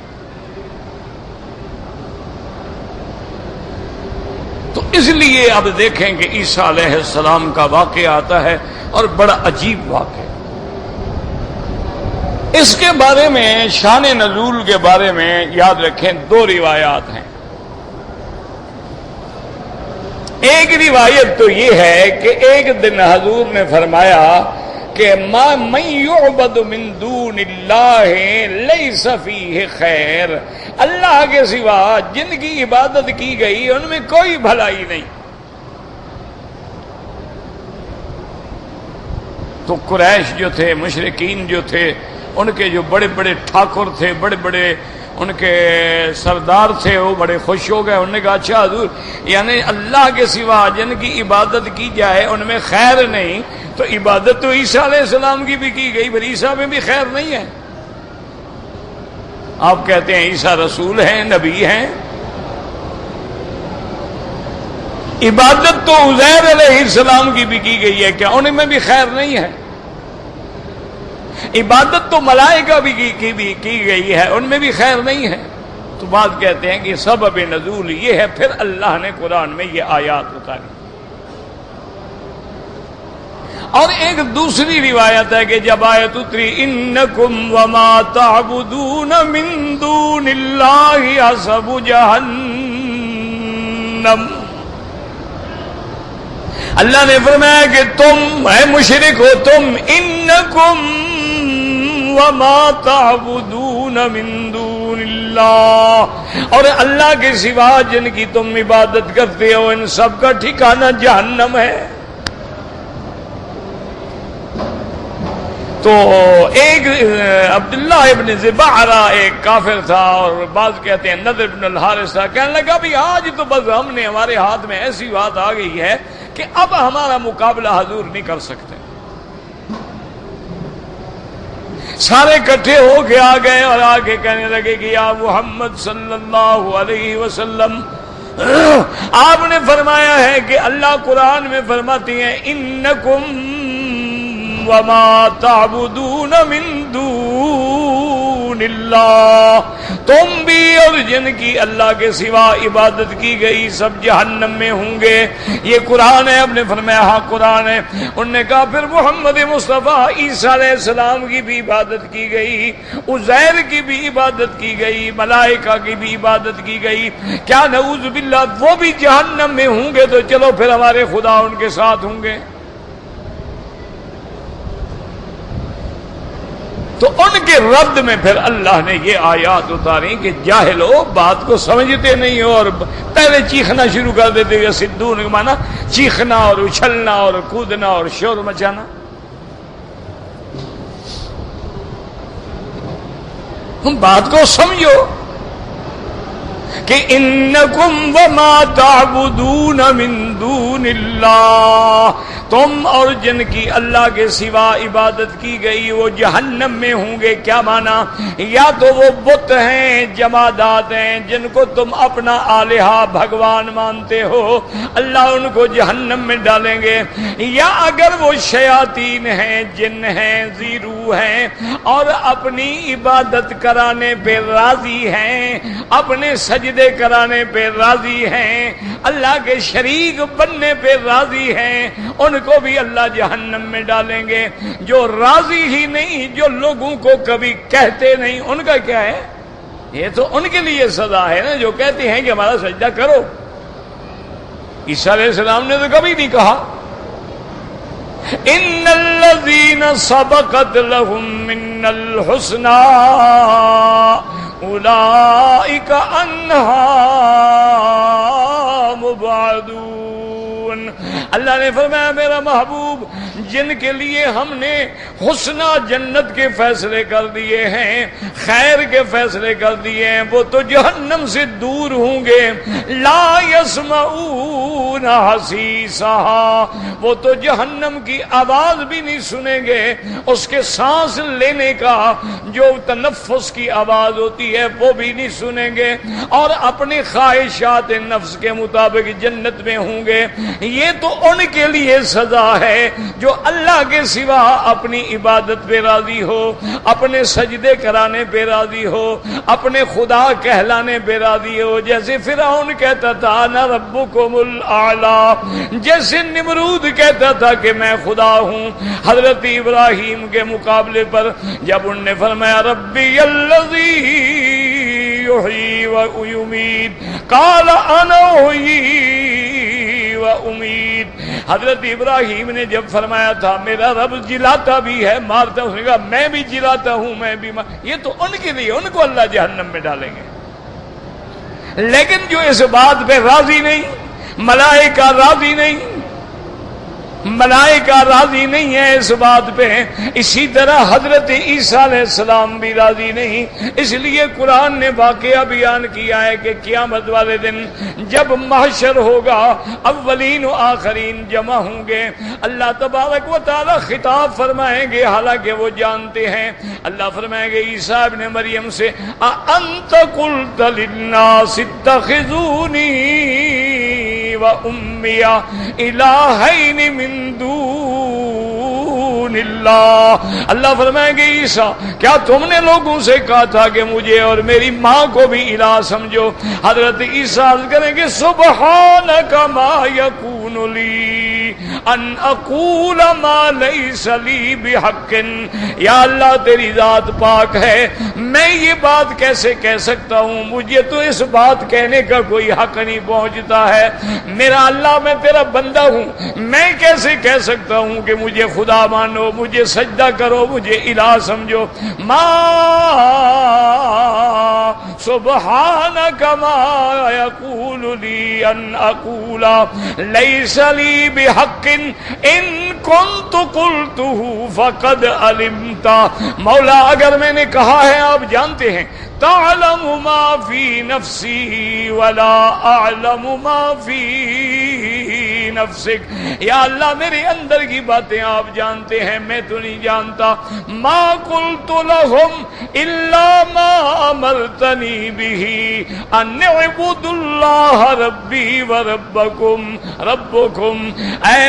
تو اس لیے اب دیکھیں کہ عیسیٰ علیہ السلام کا واقعہ آتا ہے اور بڑا عجیب واقعہ۔ اس کے بارے میں شان نزول کے بارے میں یاد رکھیں دو روایات ہیں۔ ایک روایت تو یہ ہے کہ ایک دن حضور نے فرمایا کہ من یعبد من دون اللہ لیس فیہ خیر، اللہ کے سوا جن کی عبادت کی گئی ان میں کوئی بھلائی نہیں۔ تو قریش جو تھے، مشرکین جو تھے، ان کے جو بڑے بڑے ٹھاکر تھے، بڑے بڑے ان کے سردار تھے، وہ بڑے خوش ہو گئے۔ انہوں نے کہا اچھا حضور، یعنی اللہ کے سوا جن کی عبادت کی جائے ان میں خیر نہیں، تو عبادت تو عیسیٰ علیہ السلام کی بھی کی گئی، پھر عیسیٰ میں بھی خیر نہیں ہے؟ آپ کہتے ہیں عیسیٰ رسول ہیں، نبی ہیں، عبادت تو عزیر علیہ السلام کی بھی کی گئی ہے، کیا ان میں بھی خیر نہیں ہے؟ عبادت تو ملائکہ بھی کی گئی ہے، ان میں بھی خیر نہیں ہے. تو بعض کہتے ہیں کہ سبب نزول یہ ہے، پھر اللہ نے قرآن میں یہ آیات اتاری. اور ایک دوسری روایت ہے کہ جب آیت اتری انکم وما تعبدون من دون اللہ حسب جہنم، اللہ نے فرمایا کہ تم اے مشرک ہو، تم انکم وما تعبدون من دون اللہ، اور اللہ کے سوا جن کی تم عبادت کرتے ہو ان سب کا ٹھکانہ جہنم ہے. تو ایک عبداللہ ابن زبعرہ ایک کافر تھا، اور بعض کہتے ہیں نضر ابن الحارث تھا، کہنے لگا بھی آج تو بس ہمارے ہاتھ میں ایسی بات آ گئی ہے کہ اب ہمارا مقابلہ حضور نہیں کر سکتے. سارے اکٹھے ہو کے آ گئے اور آ کے کہنے لگے کہ یا محمد صلی اللہ علیہ وسلم، آپ نے فرمایا ہے کہ اللہ قرآن میں فرماتی ہیں انکم وما تعبدون من دون اللہ، تم بھی اور جن کی اللہ کے سوا عبادت کی گئی سب جہنم میں ہوں گے. یہ قرآن ہے. آپ نے فرمایا ہاں قرآن ہے. انہوں نے کہا پھر محمد مصطفیٰ عیسیٰ علیہ السلام کی بھی عبادت کی گئی، عزیر کی بھی عبادت کی گئی، ملائکہ کی بھی عبادت کی گئی، کیا نعوذ باللہ وہ بھی جہنم میں ہوں گے؟ تو چلو پھر ہمارے خدا ان کے ساتھ ہوں گے. تو ان کے رد میں پھر اللہ نے یہ آیات اتاری کہ جاہلو، بات کو سمجھتے نہیں ہو اور پہلے چیخنا شروع کر دیتے ہو. سدون کا معنی چیخنا اور اچھلنا اور کودنا اور شور مچانا. تم بات کو سمجھو کہ انکم وما تعبدون من دون اللہ، تم اور جن کی اللہ کے سوا عبادت کی گئی وہ جہنم میں ہوں گے. کیا مانا؟ یا تو وہ بت ہیں، جمادات ہیں جن کو تم اپنا الہہ بھگوان مانتے ہو، اللہ ان کو جہنم میں ڈالیں گے. یا اگر وہ شیاطین ہیں، جن ہیں، زیرو ہیں اور اپنی عبادت کرانے پہ راضی ہیں، اپنے سجدے کرانے پہ راضی ہیں، اللہ کے شریک بننے پہ راضی ہیں، ان کو بھی اللہ جہنم میں ڈالیں گے. جو راضی ہی نہیں، جو لوگوں کو کبھی کہتے نہیں، ان کا کیا ہے؟ یہ تو ان کے لیے سزا ہے نا، جو کہتے ہیں کہ ہمارا سجدہ کرو. عیسیٰ علیہ السلام نے تو کبھی نہیں کہا ان الذین سبقت لهم من الحسنى اولئک عنہا مبعدون. اللہ نے فرمایا میرا محبوب جن کے لیے ہم نے حسنہ جنت کے فیصلے کر دیے ہیں، خیر کے فیصلے کر دیے ہیں، وہ تو جہنم سے دور ہوں گے. لا یسمعون حسیسہا، وہ تو جہنم کی آواز بھی نہیں سنیں گے، اس کے سانس لینے کا جو تنفس کی آواز ہوتی ہے وہ بھی نہیں سنیں گے، اور اپنی خواہشات نفس کے مطابق جنت میں ہوں گے. یہ تو ان کے لیے سزا ہے جو اللہ کے سوا اپنی عبادت پہ راضی ہو، اپنے سجدے کرانے پہ راضی ہو، اپنے خدا کہلانے پہ راضی ہو. جیسے فرعون کہتا تھا انا ربکم الاعلی، جیسے نمرود کہتا تھا کہ میں خدا ہوں. حضرت ابراہیم کے مقابلے پر جب انہوں نے فرمایا ربی الذی یحیی و یمیت قال انا احیی و امید، حضرت ابراہیم نے جب فرمایا تھا میرا رب جلاتا بھی ہے مارتا، اس نے کہا میں بھی جلاتا ہوں میں بھی یہ تو ان کے لیے، ان کو اللہ جہنم میں ڈالیں گے. لیکن جو اس بات پہ راضی نہیں، ملائکہ راضی نہیں، ملائکہ راضی نہیں ہے اس بات پہ، اسی طرح حضرت عیسیٰ علیہ السلام بھی راضی نہیں. اس لیے قرآن نے واقعہ بیان کیا ہے کہ قیامت والے دن جب محشر ہوگا، اولین و آخرین جمع ہوں گے، اللہ تبارک و تعالی خطاب فرمائیں گے، حالانکہ وہ جانتے ہیں. اللہ فرمائیں گے عیسیٰ ابن مریم سے اَأَنْتَ قُلْتَ لِلنَّاسِ اتَّخِذُونِي وَأُمِّيَ إِلَٰهَيْنِ مِن دون دون اللہ. اللہ فرمائیں گے عیسیٰ کیا تم نے لوگوں سے کہا تھا کہ مجھے اور میری ماں کو بھی الہ سمجھو؟ حضرت عیسیٰ عرض کریں گے سبحانک ما یکون لی ان اقول ما لیس لی بحق. یا اللہ تیری ذات پاک ہے، میں یہ بات کیسے کہہ سکتا ہوں؟ مجھے تو اس بات کہنے کا کوئی حق نہیں پہنچتا ہے. میرا اللہ میں تیرا بندہ ہوں، میں کیسے کہہ سکتا ہوں کہ مجھے خدا مانو، مجھے سجدہ کرو، مجھے الہ سمجھو؟ ما سبحانک ما یقول لی ان اقول لیس لی بحق ان کنت قلته فقد علمت. مولا اگر میں نے کہا ہے آپ جانتے ہیں، تعلم ما فی نفسی ولا اعلم ما فی نفسک. یا اللہ میرے اندر کی باتیں آپ جانتے ہیں، میں تو نہیں جانتا. ما قلت لهم الا ما امرتنی به ان اعبدوا اللہ ربی وربکم ربکم. اے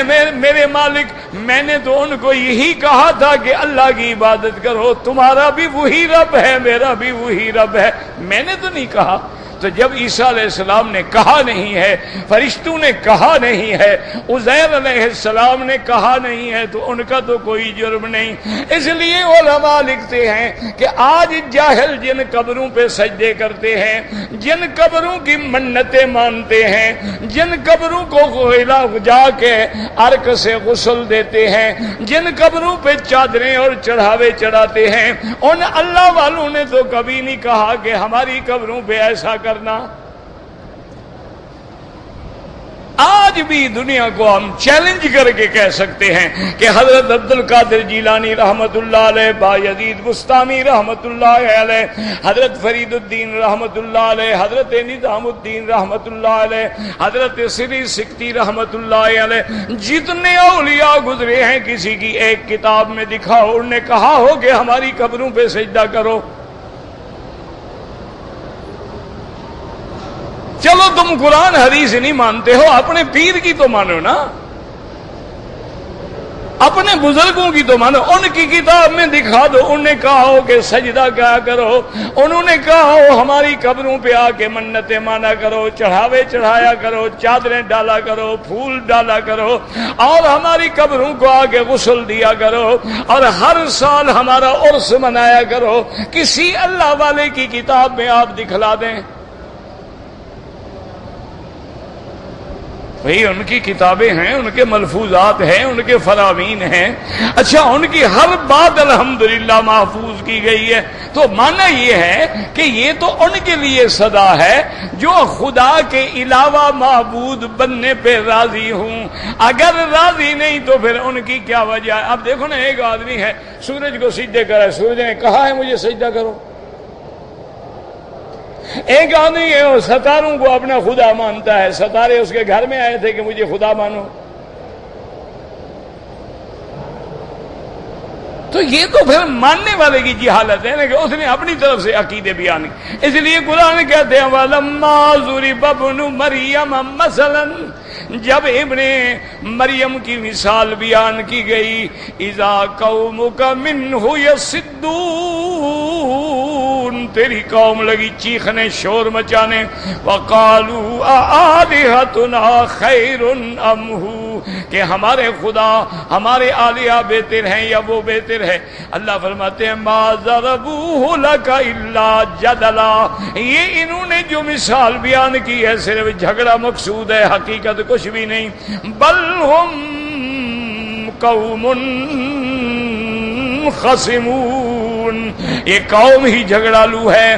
میرے مالک، میں نے تو ان کو یہی کہا تھا کہ اللہ کی عبادت کرو، تمہارا بھی وہی رب ہے، میرا بھی وہی رب ہے، میں نے تو نہیں کہا. تو جب عیسیٰ علیہ السلام نے کہا نہیں ہے، فرشتوں نے کہا نہیں ہے، عزیر علیہ السلام نے کہا نہیں ہے، تو ان کا تو کوئی جرم نہیں. اس لیے علماء لکھتے ہیں کہ آج جاہل جن قبروں پہ سجدے کرتے ہیں، جن قبروں کی منتیں مانتے ہیں، جن قبروں کو جا کے عرق سے غسل دیتے ہیں، جن قبروں پہ چادریں اور چڑھاوے چڑھاتے ہیں، ان اللہ والوں نے تو کبھی نہیں کہا کہ ہماری قبروں پہ ایسا کرنا. آج بھی دنیا کو ہم چیلنج کر کے کہہ سکتے ہیں کہ حضرت عبد القادر جیلانی رحمت اللہ علیہ، بایزید بستامی رحمت اللہ علیہ، حضرت فرید الدین رحمت اللہ علیہ، حضرت نظام الدین رحمت اللہ علیہ، حضرت سری سکتی رحمت اللہ علیہ، جتنے اولیاء گزرے ہیں کسی کی ایک کتاب میں دکھاؤ انہوں نے کہا ہو کہ ہماری قبروں پہ سجدہ کرو. چلو تم قرآن حدیث نہیں مانتے ہو، اپنے پیر کی تو مانو نا، اپنے بزرگوں کی تو مانو. ان کی کتاب میں دکھا دو انہوں نے کہا ہو کہ سجدہ کیا کرو، انہوں نے کہا ہو ہماری قبروں پہ آ کے منتیں مانا کرو، چڑھاوے چڑھایا کرو، چادریں ڈالا کرو، پھول ڈالا کرو، اور ہماری قبروں کو آ کے غسل دیا کرو، اور ہر سال ہمارا عرس منایا کرو. کسی اللہ والے کی کتاب میں آپ دکھلا دیں. بھئی ان کی کتابیں ہیں، ان کے ملفوظات ہیں، ان کے فرامین ہیں. اچھا ان کی ہر بات الحمدللہ محفوظ کی گئی ہے. تو معنی یہ ہے کہ یہ تو ان کے لیے صدا ہے جو خدا کے علاوہ معبود بننے پہ راضی ہوں. اگر راضی نہیں تو پھر ان کی کیا وجہ ہے؟ اب دیکھو نا، ایک آدمی ہے سورج کو سجدے کرا ہے، سورج نے کہا ہے مجھے سجدہ کرو. ایک آدمی ہے وہ ستاروں کو اپنا خدا مانتا ہے، ستارے اس کے گھر میں آئے تھے کہ مجھے خدا مانو. تو یہ تو پھر ماننے والے کی جہالت ہے نا کہ اس نے اپنی طرف سے عقیدے بیان کی. اس لیے قرآن کہتے ہیں وَلَمَّا ضُرِبَ ابْنُ مَرْيَمَ مَثَلًا، جب ابن مریم کی مثال بیان کی گئی، اِذَا قَوْمُكَ مِنْهُ يَصِدُّونَ، تیری قوم لگی چیخنے شور مچانے. وَقَالُوا أَآلِهَتُنَا خَيْرٌ أَمْ هُوَ، کہ ہمارے خدا ہمارے آلیہ بہتر ہیں یا وہ بہتر ہے. اللہ فرماتے ہیں مَا ضَرَبُوهُ لَكَ إِلَّا جَدَلًا، یہ انہوں نے جو مثال بیان کی ہے صرف جھگڑا مقصود ہے، حقیقت کچھ بھی نہیں. بل ہم قوم خصمون، یہ قوم ہی جھگڑالو ہے.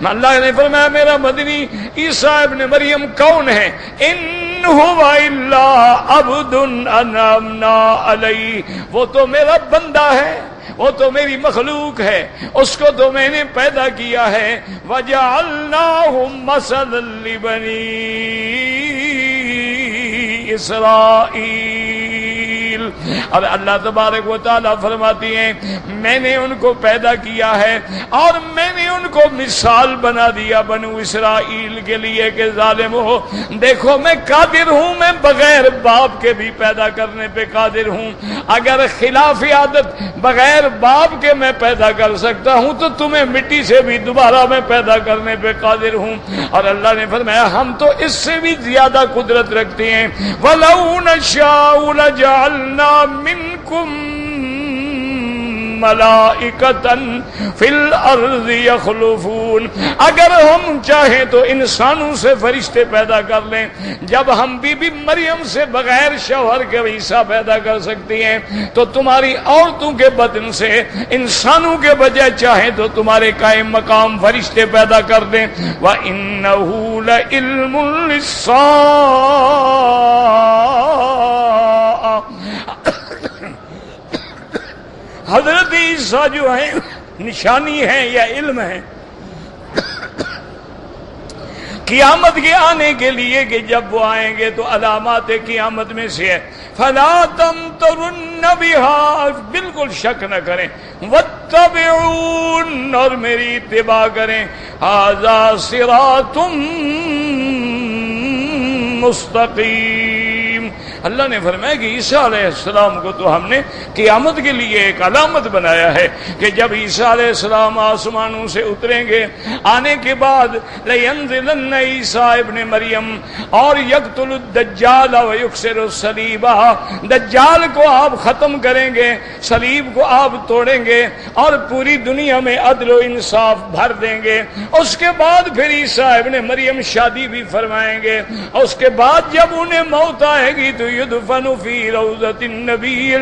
اللہ نے فرمایا میرا مدنی عیسیٰ ابن مریم کون ہے؟ ان هو الا عبد انعمنا علیہ، وہ تو میرا بندہ ہے، وہ تو میری مخلوق ہے، اس کو تو میں نے پیدا کیا ہے. وَجَعَلْنَاهُ مَثَلًا لِبَنِي اسرائیل، اور اللہ تبارک و تعالیٰ فرماتی ہیں میں نے ان کو پیدا کیا ہے اور میں نے ان کو مثال بنا دیا بنو اسرائیل کے لیے کہ ظالم ہو دیکھو میں قادر ہوں، میں بغیر باپ کے بھی پیدا کرنے پہ قادر ہوں، اگر خلاف عادت بغیر باپ کے میں پیدا کر سکتا ہوں تو تمہیں مٹی سے بھی دوبارہ میں پیدا کرنے پہ قادر ہوں۔ اور اللہ نے فرمایا ہم تو اس سے بھی زیادہ قدرت رکھتے ہیں، وَلَوْ نَشَاءُ لَجَعَلْنَا مِنْكُمْ ملائکۃ فی الارض یخلفون، اگر ہم چاہیں تو انسانوں سے فرشتے پیدا کر لیں، جب ہم بی بی مریم سے بغیر شوہر کے عیسیٰ پیدا کر سکتی ہیں تو تمہاری عورتوں کے بدن سے انسانوں کے بجائے چاہیں تو تمہارے قائم مقام فرشتے پیدا کر دیں۔ وَإِنَّهُ لَعِلْمٌ لِلسَّاعَةِ، حضرت عیسیٰ جو ہیں نشانی ہیں یا علم ہے قیامت کے آنے کے لیے کہ جب وہ آئیں گے تو علامات قیامت میں سے ہے فَلَا تَمْتَرُنَّ بِهَا، بالکل شک نہ کریں، وَاتَّبِعُونَ، اور میری اتباع کریں، هَذَا صِرَاطٌ مستقیم۔ اللہ نے فرمایا کہ عیسیٰ علیہ السلام کو تو ہم نے قیامت کے لیے ایک علامت بنایا ہے کہ جب عیسیٰ علیہ السلام آسمانوں سے اتریں گے، آنے کے بعد لَيَنزِلَنَّ عیسیٰ ابن مریم اور یقتل الدجال ویکسر الصلیب، دجال کو آپ ختم کریں گے، صلیب کو آپ توڑیں گے اور پوری دنیا میں عدل و انصاف بھر دیں گے۔ اس کے بعد پھر عیسیٰ ابن مریم شادی بھی فرمائیں گے، اس کے بعد جب انہیں موت آئے گی تو یدفن فی روضۃ النبی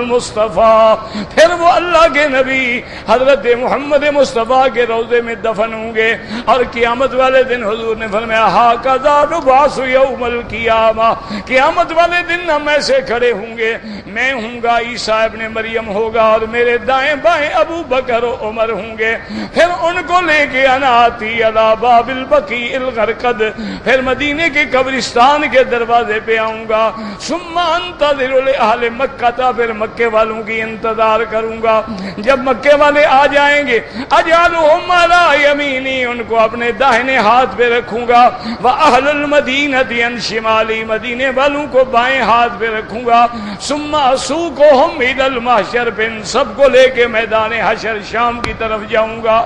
مصطفیٰ، پھر وہ اللہ کے نبی حضرت محمد مصطفیٰ کے روضے میں دفن ہوں گے۔ اور قیامت والے دن حضور نے فرمایا ھذا نبعث یوم القیامہ، قیامت والے دن ہم ایسے کھڑے ہوں گے، میں ہوں گا، عیسیٰ ابن مریم ہوگا اور میرے دائیں بائیں ابو بکر و عمر ہوں گے، پھر ان کو لے کے انا آتی علی باب البقیع الغرقد، پھر مدینے کے قبرستان کے دروازے پہ آؤں گا، ثم انتظر لأہل مکہ، پھر مکے والوں کی انتظار کروں گا، جب مکے والے آ جائیں گے اجعلہم علی یمینی، ان کو اپنے داہنے ہاتھ پہ رکھوں گا، واہل المدینہ عن شمالی، مدینے والوں کو بائیں ہاتھ پہ رکھوں گا، ثم اسوقہم الی المحشر، پھر سب کو لے کے میدان حشر شام کی طرف جاؤں گا۔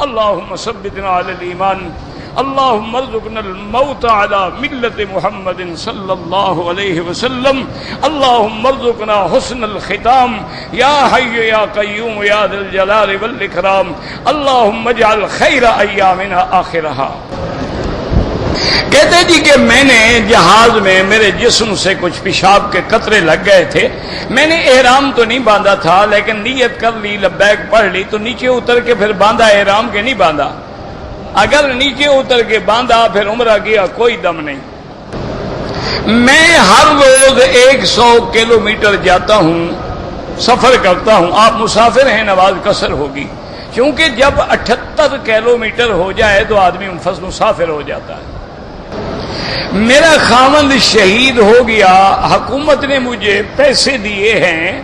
اللہم ثبتنا علی الایمان، اللہم ارزقنا الموت علی ملت محمد صلی اللہ علیہ وسلم، اللہم ارزقنا حسن الختام یا حی یا قیوم یا ذی الجلال والاکرام، اللہم اجعل خیر ایامنا آخرہا۔ کہتے جی کہ میں نے جہاز میں میرے جسم سے کچھ پیشاب کے قطرے لگ گئے تھے، میں نے احرام تو نہیں باندھا تھا لیکن نیت کر لی، لبیک پڑھ لی، تو نیچے اتر کے پھر باندھا احرام کے نہیں باندھا، اگر نیچے اتر کے باندھا پھر عمرہ کیا کوئی دم نہیں۔ میں ہر روز 100 کلومیٹر جاتا ہوں، سفر کرتا ہوں، آپ مسافر ہیں نماز قصر ہوگی، کیونکہ جب 78 کلومیٹر ہو جائے تو آدمی مسافر ہو جاتا ہے۔ میرا خاوند شہید ہو گیا، حکومت نے مجھے پیسے دیے ہیں،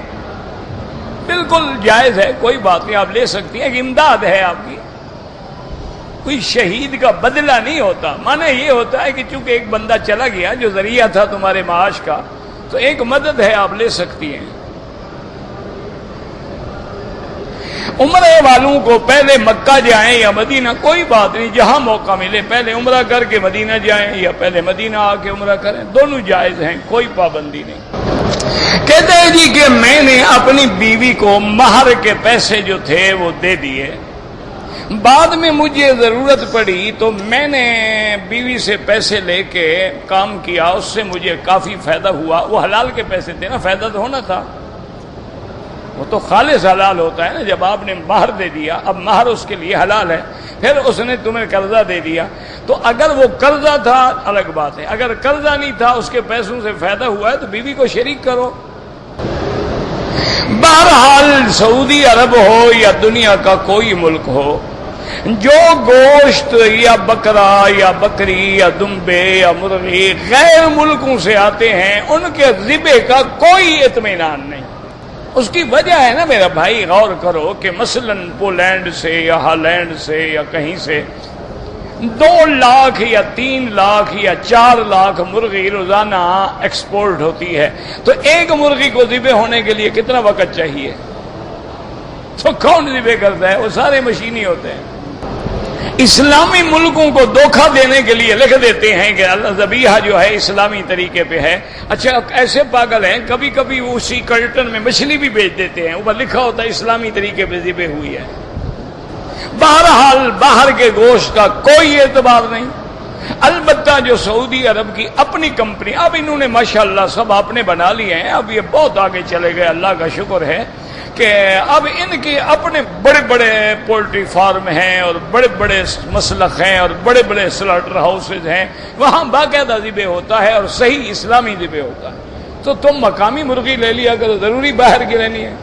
بالکل جائز ہے، کوئی بات نہیں، آپ لے سکتی ہیں، امداد ہے آپ کی، کوئی شہید کا بدلہ نہیں ہوتا، معنی یہ ہوتا ہے کہ چونکہ ایک بندہ چلا گیا جو ذریعہ تھا تمہارے معاش کا، تو ایک مدد ہے، آپ لے سکتی ہیں۔ عمرے والوں کو پہلے مکہ جائیں یا مدینہ کوئی بات نہیں، جہاں موقع ملے پہلے عمرہ کر کے مدینہ جائیں یا پہلے مدینہ آ کے عمرہ کریں، دونوں جائز ہیں، کوئی پابندی نہیں۔ کہتے ہیں جی کہ میں نے اپنی بیوی کو مہر کے پیسے جو تھے وہ دے دیے، بعد میں مجھے ضرورت پڑی تو میں نے بیوی سے پیسے لے کے کام کیا، اس سے مجھے کافی فائدہ ہوا، وہ حلال کے پیسے تھے نا، فائدہ تو ہونا تھا، وہ تو خالص حلال ہوتا ہے نا، جب آپ نے مہر دے دیا اب مہر اس کے لیے حلال ہے، پھر اس نے تمہیں قرضہ دے دیا، تو اگر وہ قرضہ تھا الگ بات ہے، اگر قرضہ نہیں تھا اس کے پیسوں سے فائدہ ہوا ہے تو بیوی کو شریک کرو۔ بہرحال سعودی عرب ہو یا دنیا کا کوئی ملک ہو، جو گوشت یا بکرا یا بکری یا دمبے یا مرغی غیر ملکوں سے آتے ہیں ان کے ذبح کا کوئی اطمینان نہیں۔ اس کی وجہ ہے نا میرا بھائی، غور کرو کہ مثلا پولینڈ سے یا ہالینڈ سے یا کہیں سے 2 لاکھ یا 3 لاکھ یا 4 لاکھ مرغی روزانہ ایکسپورٹ ہوتی ہے، تو ایک مرغی کو ذبح ہونے کے لیے کتنا وقت چاہیے؟ تو کون ذبح کرتا ہے؟ وہ سارے مشینی ہوتے ہیں۔ اسلامی ملکوں کو دھوکہ دینے کے لیے لکھ دیتے ہیں کہ اللہ ذبیحہ جو ہے اسلامی طریقے پہ ہے۔ اچھا ایسے پاگل ہیں، کبھی کبھی وہ اسی کرٹن میں مچھلی بھی بیچ دیتے ہیں، اوپر لکھا ہوتا ہے اسلامی طریقے پہ ذبح ہوئی ہے۔ بہرحال باہر کے گوشت کا کوئی اعتبار نہیں۔ البتہ جو سعودی عرب کی اپنی کمپنی، اب انہوں نے ماشاءاللہ سب آپ نے بنا لیے ہیں، اب یہ بہت آگے چلے گئے، اللہ کا شکر ہے کہ اب ان کے اپنے بڑے بڑے پولٹری فارم ہیں اور بڑے بڑے مسلخ ہیں اور بڑے بڑے سلاٹر ہاؤسز ہیں، وہاں باقاعدہ ذبح ہوتا ہے اور صحیح اسلامی ذبح ہوتا ہے۔ تو تم مقامی مرغی لے لیا کرو، ضروری باہر کی لینی ہے؟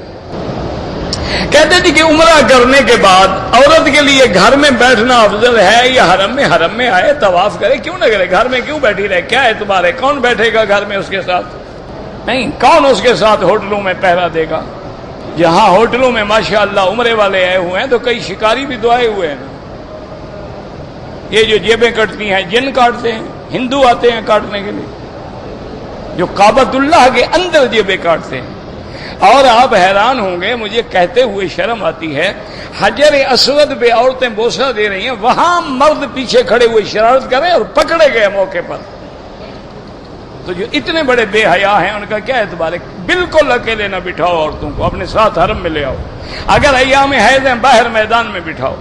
کہتے تھے کہ عمرہ کرنے کے بعد عورت کے لیے گھر میں بیٹھنا افضل ہے یا حرم میں؟ حرم میں آئے طواف کرے، کیوں نہ کرے؟ گھر میں کیوں بیٹھی رہے؟ کیا اعتبار ہے؟ کون بیٹھے گا گھر میں اس کے ساتھ؟ نہیں، کون اس کے ساتھ ہوٹلوں میں پہرا دے گا؟ جہاں ہوٹلوں میں ماشاءاللہ عمرے والے آئے ہوئے ہیں تو کئی شکاری بھی تو آئے ہوئے ہیں۔ یہ جو جیبیں کٹتی ہیں جن کاٹتے ہیں، ہندو آتے ہیں کاٹنے کے لیے، جو کعبۃ اللہ کے اندر جیبیں کاٹتے ہیں۔ اور آپ حیران ہوں گے، مجھے کہتے ہوئے شرم آتی ہے، حجر اسود پہ عورتیں بوسہ دے رہی ہیں، وہاں مرد پیچھے کھڑے ہوئے شرارت کریں اور پکڑے گئے موقع پر۔ تو جو اتنے بڑے بے حیا ہیں ان کا کیا اعتبار ہے؟ بالکل اکیلے نہ بٹھاؤ عورتوں کو، اپنے ساتھ حرم میں لے آؤ، اگر ایام حیض ہیں باہر میدان میں بٹھاؤ۔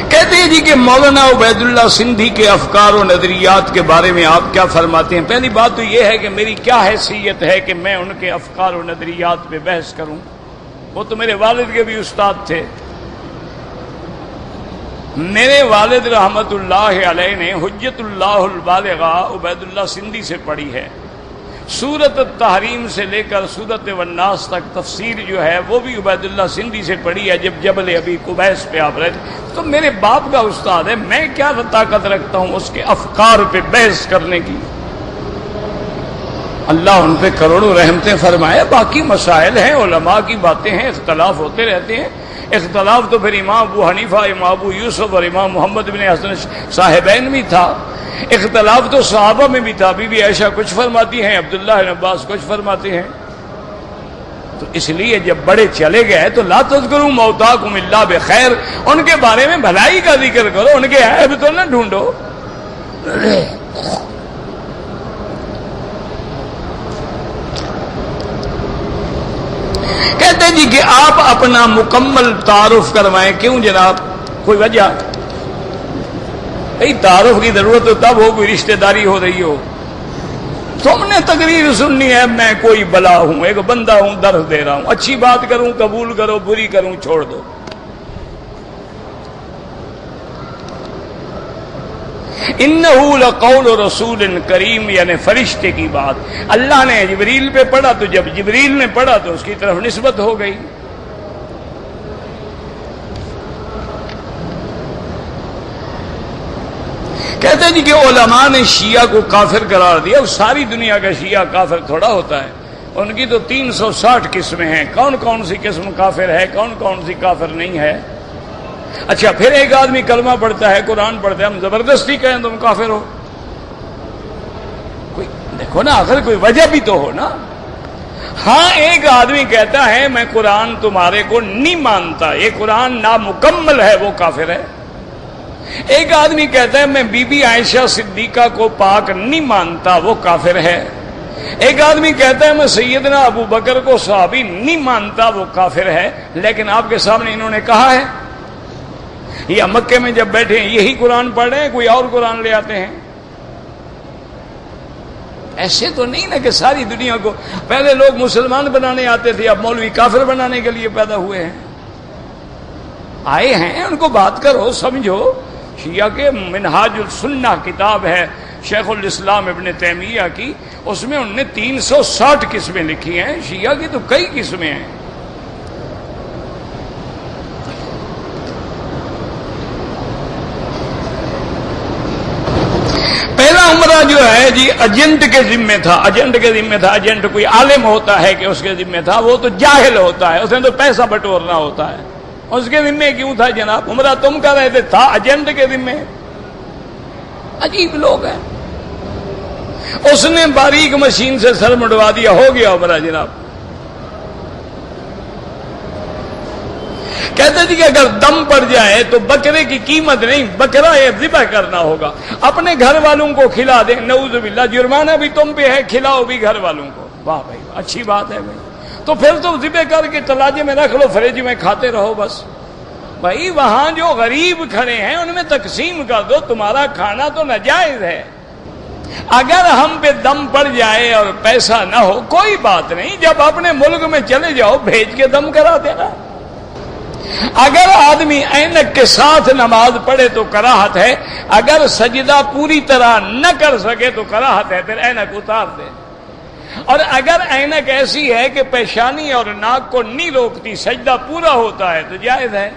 کہتے ہیں جی کہ مولانا عبید اللہ سندھی کے افکار و نظریات کے بارے میں آپ کیا فرماتے ہیں؟ پہلی بات تو یہ ہے کہ میری کیا حیثیت ہے کہ میں ان کے افکار و نظریات پہ بحث کروں؟ وہ تو میرے والد کے بھی استاد تھے۔ میرے والد رحمت اللہ علیہ نے حجت اللہ البالغہ عبید اللہ سندھی سے پڑھی ہے، سورۃ التحریم سے لے کر سورۃ والناس تک تفسیر جو ہے وہ بھی عبید اللہ سندھی سے پڑھی ہے، جب جبل ابی قبیس پہ آپ رہے تھے۔ تو میرے باپ کا استاد ہے، میں کیا طاقت رکھتا ہوں اس کے افکار پہ بحث کرنے کی؟ اللہ ان پہ کروڑوں رحمتیں فرمائے۔ باقی مسائل ہیں، علماء کی باتیں ہیں، اختلاف ہوتے رہتے ہیں۔ اختلاف تو پھر امام ابو حنیفہ، امام ابو یوسف اور امام محمد بن حسن صاحبین میں تھا، اختلاف تو صحابہ میں بھی تھا۔ بی بی عائشہ کچھ فرماتی ہیں، عبداللہ بن عباس کچھ فرماتے ہیں۔ تو اس لیے جب بڑے چلے گئے تو لا تذکروا موتاکم الا بخیر، ان کے بارے میں بھلائی کا ذکر کرو، ان کے عیب تو نہ ڈھونڈو۔ کہتے جی کہ آپ اپنا مکمل تعارف کروائیں۔ کیوں جناب؟ کوئی وجہ؟ تعارف کی ضرورت تو تب ہو کوئی رشتہ داری ہو رہی ہو۔ تم نے تقریر سننی ہے، میں کوئی بلا ہوں، ایک بندہ ہوں، درس دے رہا ہوں، اچھی بات کروں قبول کرو، بری کروں چھوڑ دو۔ انہ لقول رسول کریم، یعنی فرشتے کی بات۔ اللہ نے جبریل پہ پڑھا تو جب جبریل نے پڑھا تو اس کی طرف نسبت ہو گئی۔ کہتے ہیں جی کہ علماء نے شیعہ کو کافر قرار دیا۔ ساری دنیا کا شیعہ کافر تھوڑا ہوتا ہے، ان کی تو 360 قسمیں ہیں، کون کون سی قسم کافر ہے، کون کون سی کافر نہیں ہے۔ اچھا پھر ایک آدمی کلمہ پڑھتا ہے، قرآن پڑھتا ہے، ہم زبردستی کہیں تم کافر ہو؟ کوئی دیکھو نا، آخر کوئی وجہ بھی تو ہو نا۔ ہاں ایک آدمی کہتا ہے میں قرآن تمہارے کو نہیں مانتا، یہ قرآن نامکمل ہے، وہ کافر ہے۔ ایک آدمی کہتا ہے میں بی بی عائشہ صدیقہ کو پاک نہیں مانتا، وہ کافر ہے۔ ایک آدمی کہتا ہے میں سیدنا ابو بکر کو صحابی نہیں مانتا، وہ کافر ہے۔ لیکن آپ کے سامنے انہوں نے کہا ہے، یا مکے میں جب بیٹھے ہیں یہی قرآن پڑھ رہے ہیں، کوئی اور قرآن لے آتے ہیں؟ ایسے تو نہیں نا کہ ساری دنیا کو پہلے لوگ مسلمان بنانے آتے تھے، اب مولوی کافر بنانے کے لیے پیدا ہوئے ہیں، آئے ہیں، ان کو بات کرو، سمجھو۔ شیعہ کے منہاج السنہ کتاب ہے شیخ الاسلام ابن تیمیہ کی، اس میں انہوں نے 360 قسمیں لکھی ہیں، شیعہ کی تو کئی قسمیں ہیں۔ ہے جی ایجنٹ کے ذمہ تھا، ایجنٹ کے ذمہ تھا، ایجنٹ کوئی عالم ہوتا ہے کہ اس کے ذمہ تھا، وہ تو جاہل ہوتا ہے، اس نے تو پیسہ بٹورنا ہوتا ہے، اس کے ذمہ کیوں تھا جناب؟ عمرہ تم کر رہے تھے، تھا ایجنٹ کے ذمہ۔ عجیب لوگ ہیں۔ اس نے باریک مشین سے سر مڈوا دیا، ہو گیا عمرہ جناب۔ کہتے جی کہ اگر دم پڑ جائے تو بکرے کی قیمت نہیں، بکرا یہ ذبح کرنا ہوگا، اپنے گھر والوں کو کھلا دیں، نعوذ باللہ جرمانہ بھی تم پہ ہے، کھلاؤ بھی گھر والوں کو۔ واہ بھائی اچھی بات ہے بھائی، تو پھر تو ذبح کر کے تلاجے میں رکھ لو، فریج میں کھاتے رہو بس۔ بھائی وہاں جو غریب کھڑے ہیں ان میں تقسیم کر دو، تمہارا کھانا تو ناجائز ہے۔ اگر ہم پہ دم پڑ جائے اور پیسہ نہ ہو کوئی بات نہیں، جب اپنے ملک میں چلے جاؤ بھیج کے دم کرا دینا۔ اگر آدمی اینک کے ساتھ نماز پڑھے تو کراہت ہے، اگر سجدہ پوری طرح نہ کر سکے تو کراہت ہے، پھر اینک اتار دے۔ اور اگر اینک ایسی ہے کہ پیشانی اور ناک کو نہیں روکتی، سجدہ پورا ہوتا ہے تو جائز ہے۔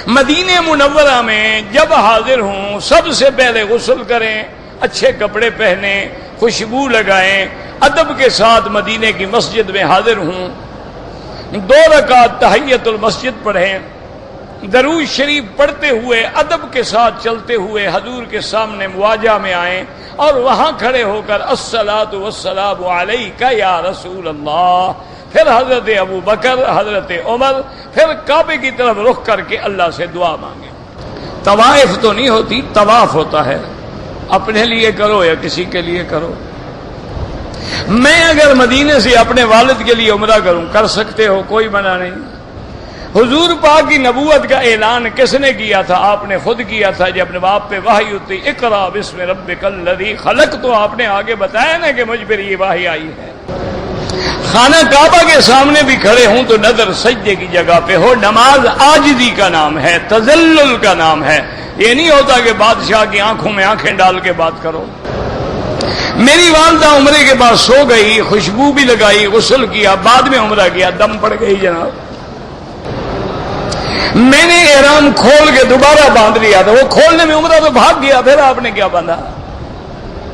مدینہ منورہ میں جب حاضر ہوں سب سے پہلے غسل کریں، اچھے کپڑے پہنیں، خوشبو لگائیں، ادب کے ساتھ مدینے کی مسجد میں حاضر ہوں، 2 رکعت تحیت المسجد پڑھیں، درود شریف پڑھتے ہوئے ادب کے ساتھ چلتے ہوئے حضور کے سامنے مواجہہ میں آئیں اور وہاں کھڑے ہو کر الصلاۃ والسلام علیک یا رسول اللہ، پھر حضرت ابو بکر، حضرت عمر، پھر کعبے کی طرف رخ کر کے اللہ سے دعا مانگیں۔ طوائف تو نہیں ہوتی، طواف ہوتا ہے، اپنے لیے کرو یا کسی کے لیے کرو۔ میں اگر مدینے سے اپنے والد کے لیے عمرہ کروں، کر سکتے ہو، کوئی منع نہیں۔ حضور پاک کی نبوت کا اعلان کس نے کیا تھا؟ آپ نے خود کیا تھا جب اپنے باپ پہ وحی ہوتی، اقرا بسم ربک الذی خلق، تو آپ نے آگے بتایا نا کہ مجھ پر یہ وحی آئی ہے۔ خانہ کعبہ کے سامنے بھی کھڑے ہوں تو نظر سجدے کی جگہ پہ ہو۔ نماز عاجزی کا نام ہے، تذلل کا نام ہے، یہ نہیں ہوتا کہ بادشاہ کی آنکھوں میں آنکھیں ڈال کے بات کرو۔ میری والدہ عمرے کے بعد سو گئی، خوشبو بھی لگائی، غسل کیا، بعد میں عمرہ کیا، دم پڑ گئی جناب۔ میں نے احرام کھول کے دوبارہ باندھ لیا تھا، وہ کھولنے میں عمرہ تو بھاگ گیا، پھر آپ نے کیا باندھا؟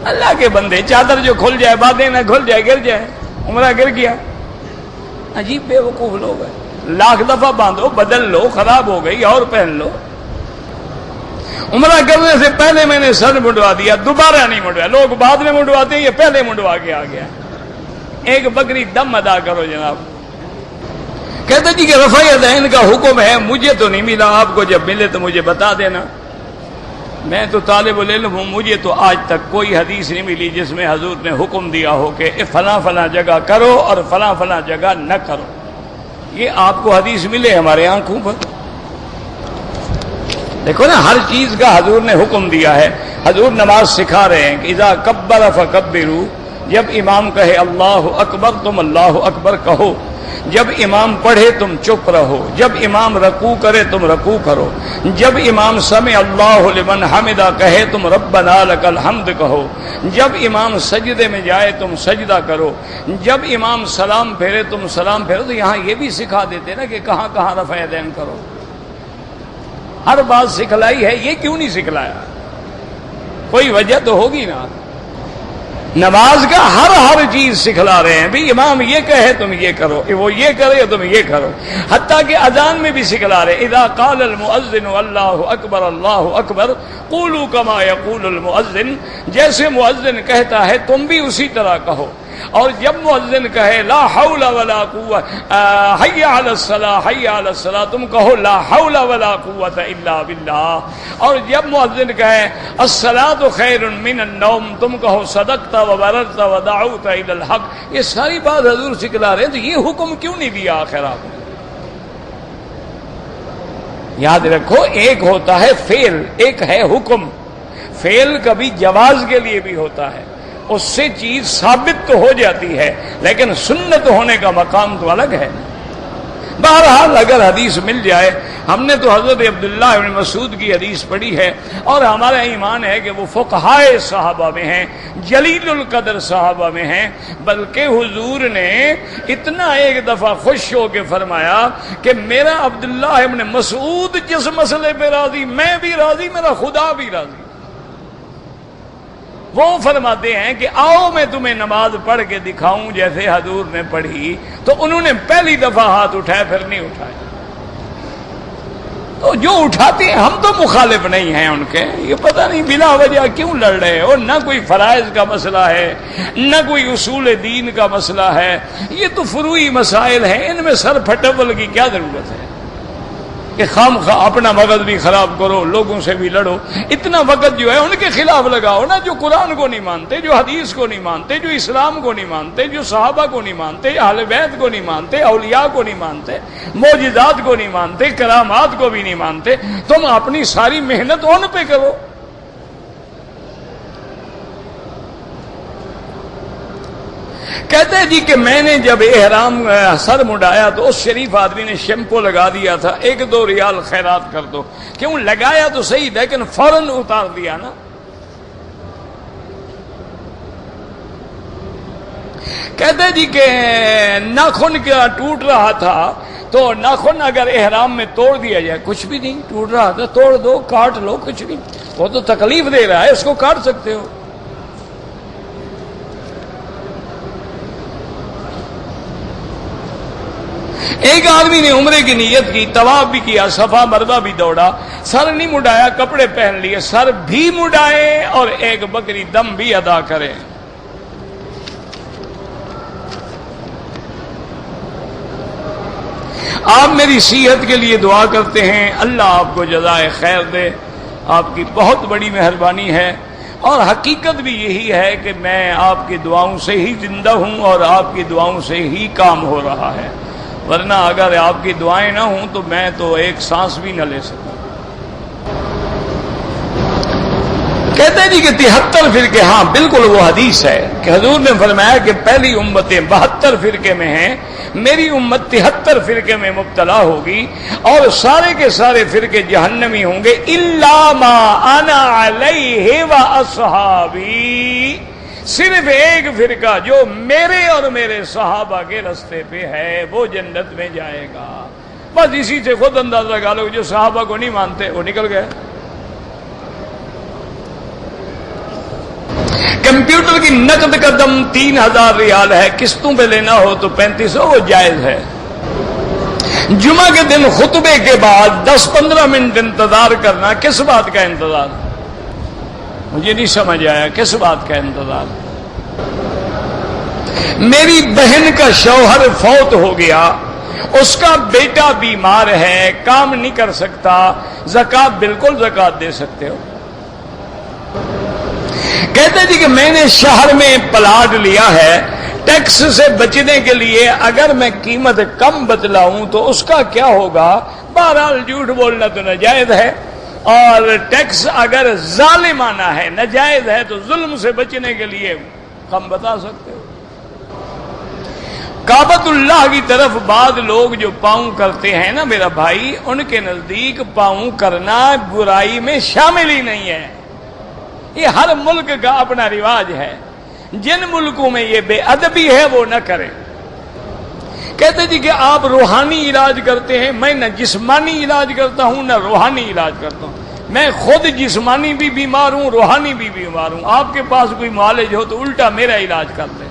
اللہ کے بندے، چادر جو کھل جائے باندھے نہ کھل جائے گر جائے، عمرہ گر گیا۔ عجیب بے وقوف لوگ ہیں، لاکھ دفعہ باندھو، بدل لو، خراب ہو گئی اور پہن لو۔ عمرہ کرنے سے پہلے میں نے سر منڈوا دیا، دوبارہ نہیں منڈوایا۔ لوگ بعد میں منڈواتے ہیں، یہ پہلے منڈوا کے آ گیا۔ ایک بکری دم ادا کرو جناب۔ کہتے جی کہ رفع یدین کا حکم ہے، مجھے تو نہیں ملا، آپ کو جب ملے تو مجھے بتا دینا۔ میں تو طالب العلم ہوں، مجھے تو آج تک کوئی حدیث نہیں ملی جس میں حضور نے حکم دیا ہو کہ فلاں فلاں جگہ کرو اور فلاں فلاں جگہ نہ کرو۔ یہ آپ کو حدیث ملے ہمارے آنکھوں پر؟ دیکھو نا، ہر چیز کا حضور نے حکم دیا ہے۔ حضور نماز سکھا رہے ہیں کہ اذا کبر فکبروا، جب امام کہے اللہ اکبر تم اللہ اکبر کہو، جب امام پڑھے تم چپ رہو، جب امام رکوع کرے تم رکوع کرو، جب امام سمع اللہ لمن حمدہ کہے تم ربنا لک الحمد کہو، جب امام سجدے میں جائے تم سجدہ کرو، جب امام سلام پھیرے تم سلام پھیرو۔ تو یہاں یہ بھی سکھا دیتے نا کہ کہاں کہاں رفع یدین کرو۔ ہر بات سکھلائی ہے، یہ کیوں نہیں سکھلایا؟ کوئی وجہ تو ہوگی نا۔ نماز کا ہر چیز سکھلا رہے ہیں، بھی امام یہ کہے تم یہ کرو، وہ یہ کرے تم یہ کرو، حتیٰ کہ اذان میں بھی سکھلا رہے اذا قال المؤذن اللہ اکبر قولوا کما یقول المؤذن، جیسے مؤذن کہتا ہے تم بھی اسی طرح کہو۔ اور جب مؤذن کہے لا حول ولا قوت حی علی الصلاۃ حی علی الصلاۃ، تم کہو لا حول ولا قوت الا باللہ۔ اور جب مؤذن کہے الصلاۃ خیر من النوم، تم کہو صدقت وبررت ودعوت الی الحق۔ یہ ساری بات حضور سکھلا رہے ہیں، تو یہ حکم کیوں نہیں دیا آخر آپ نے؟ یاد رکھو، ایک ہوتا ہے فعل، ایک ہے حکم۔ فعل کبھی جواز کے لیے بھی ہوتا ہے، اس سے چیز ثابت تو ہو جاتی ہے، لیکن سنت ہونے کا مقام تو الگ ہے۔ بہرحال اگر حدیث مل جائے، ہم نے تو حضرت عبداللہ بن مسعود کی حدیث پڑھی ہے، اور ہمارا ایمان ہے کہ وہ فقہائے صحابہ میں ہیں، جلیل القدر صحابہ میں ہیں، بلکہ حضور نے اتنا ایک دفعہ خوش ہو کے فرمایا کہ میرا عبداللہ بن مسعود جس مسئلے پہ راضی، میں بھی راضی، میرا خدا بھی راضی۔ وہ فرماتے ہیں کہ آؤ میں تمہیں نماز پڑھ کے دکھاؤں جیسے حضور نے پڑھی، تو انہوں نے پہلی دفعہ ہاتھ اٹھائے، پھر نہیں اٹھائے۔ تو جو اٹھاتے ہیں ہم تو مخالف نہیں ہیں ان کے، یہ پتہ نہیں بلا وجہ کیوں لڑ رہے ہو، نہ کوئی فرائض کا مسئلہ ہے نہ کوئی اصول دین کا مسئلہ ہے، یہ تو فروعی مسائل ہیں، ان میں سر پھٹول کی کیا ضرورت ہے کہ خواہ اپنا وقت بھی خراب کرو، لوگوں سے بھی لڑو۔ اتنا وقت جو ہے ان کے خلاف لگاؤ نا، جو قرآن کو نہیں مانتے، جو حدیث کو نہیں مانتے، جو اسلام کو نہیں مانتے، جو صحابہ کو نہیں مانتے، اہل بیت کو نہیں مانتے، اولیاء کو نہیں مانتے، معجزات کو نہیں مانتے، کرامات کو بھی نہیں مانتے، تم اپنی ساری محنت ان پہ کرو۔ کہتے ہیں جی کہ میں نے جب احرام سر مڈایا تو اس شریف آدمی نے شیمپو لگا دیا تھا، 1-2 ریال خیرات کر دو۔ کیوں لگایا تو صحیح لیکن فوراً اتار دیا نا۔ کہتے ہیں جی کہ ناخن کیا ٹوٹ رہا تھا، تو ناخن اگر احرام میں توڑ دیا جائے، کچھ بھی نہیں، ٹوٹ رہا تھا توڑ دو، کاٹ لو، کچھ نہیں، وہ تو تکلیف دے رہا ہے، اس کو کاٹ سکتے ہو۔ ایک آدمی نے عمرے کی نیت کی، طواف بھی کیا، صفا مروہ بھی دوڑا، سر نہیں مڈایا، کپڑے پہن لیے، سر بھی مڈائے اور ایک بکری دم بھی ادا کرے۔ آپ میری صحت کے لیے دعا کرتے ہیں، اللہ آپ کو جزائے خیر دے، آپ کی بہت بڑی مہربانی ہے، اور حقیقت بھی یہی ہے کہ میں آپ کی دعاؤں سے ہی زندہ ہوں اور آپ کی دعاؤں سے ہی کام ہو رہا ہے، ورنہ اگر آپ کی دعائیں نہ ہوں تو میں تو ایک سانس بھی نہ لے سکوں۔ کہتے ہیں جی کہ 73 فرقے، ہاں بالکل وہ حدیث ہے کہ حضور نے فرمایا کہ پہلی امتیں 72 فرقے میں ہیں، میری امت 73 فرقے میں مبتلا ہوگی، اور سارے کے سارے فرقے جہنمی ہوں گے، الا ما انا علیہ واصحابی، صرف ایک فرقہ جو میرے اور میرے صحابہ کے رستے پہ ہے وہ جنت میں جائے گا۔ بس اسی سے خود اندازہ لگا لو، جو صحابہ کو نہیں مانتے وہ نکل گئے۔ کمپیوٹر کی نقد قدم 3000 ریال ہے، قسطوں پہ لینا ہو تو 3500، وہ جائز ہے۔ جمعہ کے دن خطبے کے بعد 10-15 منٹ انتظار کرنا، کس بات کا انتظار؟ مجھے نہیں سمجھ آیا، کس بات کا انتظار؟ میری بہن کا شوہر فوت ہو گیا، اس کا بیٹا بیمار ہے، کام نہیں کر سکتا، زکوٰۃ بالکل زکوٰۃ دے سکتے ہو؟ کہتے جی کہ میں نے شہر میں پلاٹ لیا ہے، ٹیکس سے بچنے کے لیے اگر میں قیمت کم بتلاؤں تو اس کا کیا ہوگا؟ بہرحال جھوٹ بولنا تو ناجائز ہے، اور ٹیکس اگر ظالمانہ ہے، ناجائز ہے، تو ظلم سے بچنے کے لیے کم بتا سکتے ہو۔ کعبۃ اللہ کی طرف بعض لوگ جو پاؤں کرتے ہیں نا میرا بھائی، ان کے نزدیک پاؤں کرنا برائی میں شامل ہی نہیں ہے، یہ ہر ملک کا اپنا رواج ہے، جن ملکوں میں یہ بے ادبی ہے وہ نہ کریں۔ کہتے جی کہ آپ روحانی علاج کرتے ہیں، میں نہ جسمانی علاج کرتا ہوں نہ روحانی علاج کرتا ہوں، میں خود جسمانی بھی بیمار ہوں، روحانی بھی بیمار ہوں، آپ کے پاس کوئی معالج ہو تو الٹا میرا علاج کر لیں۔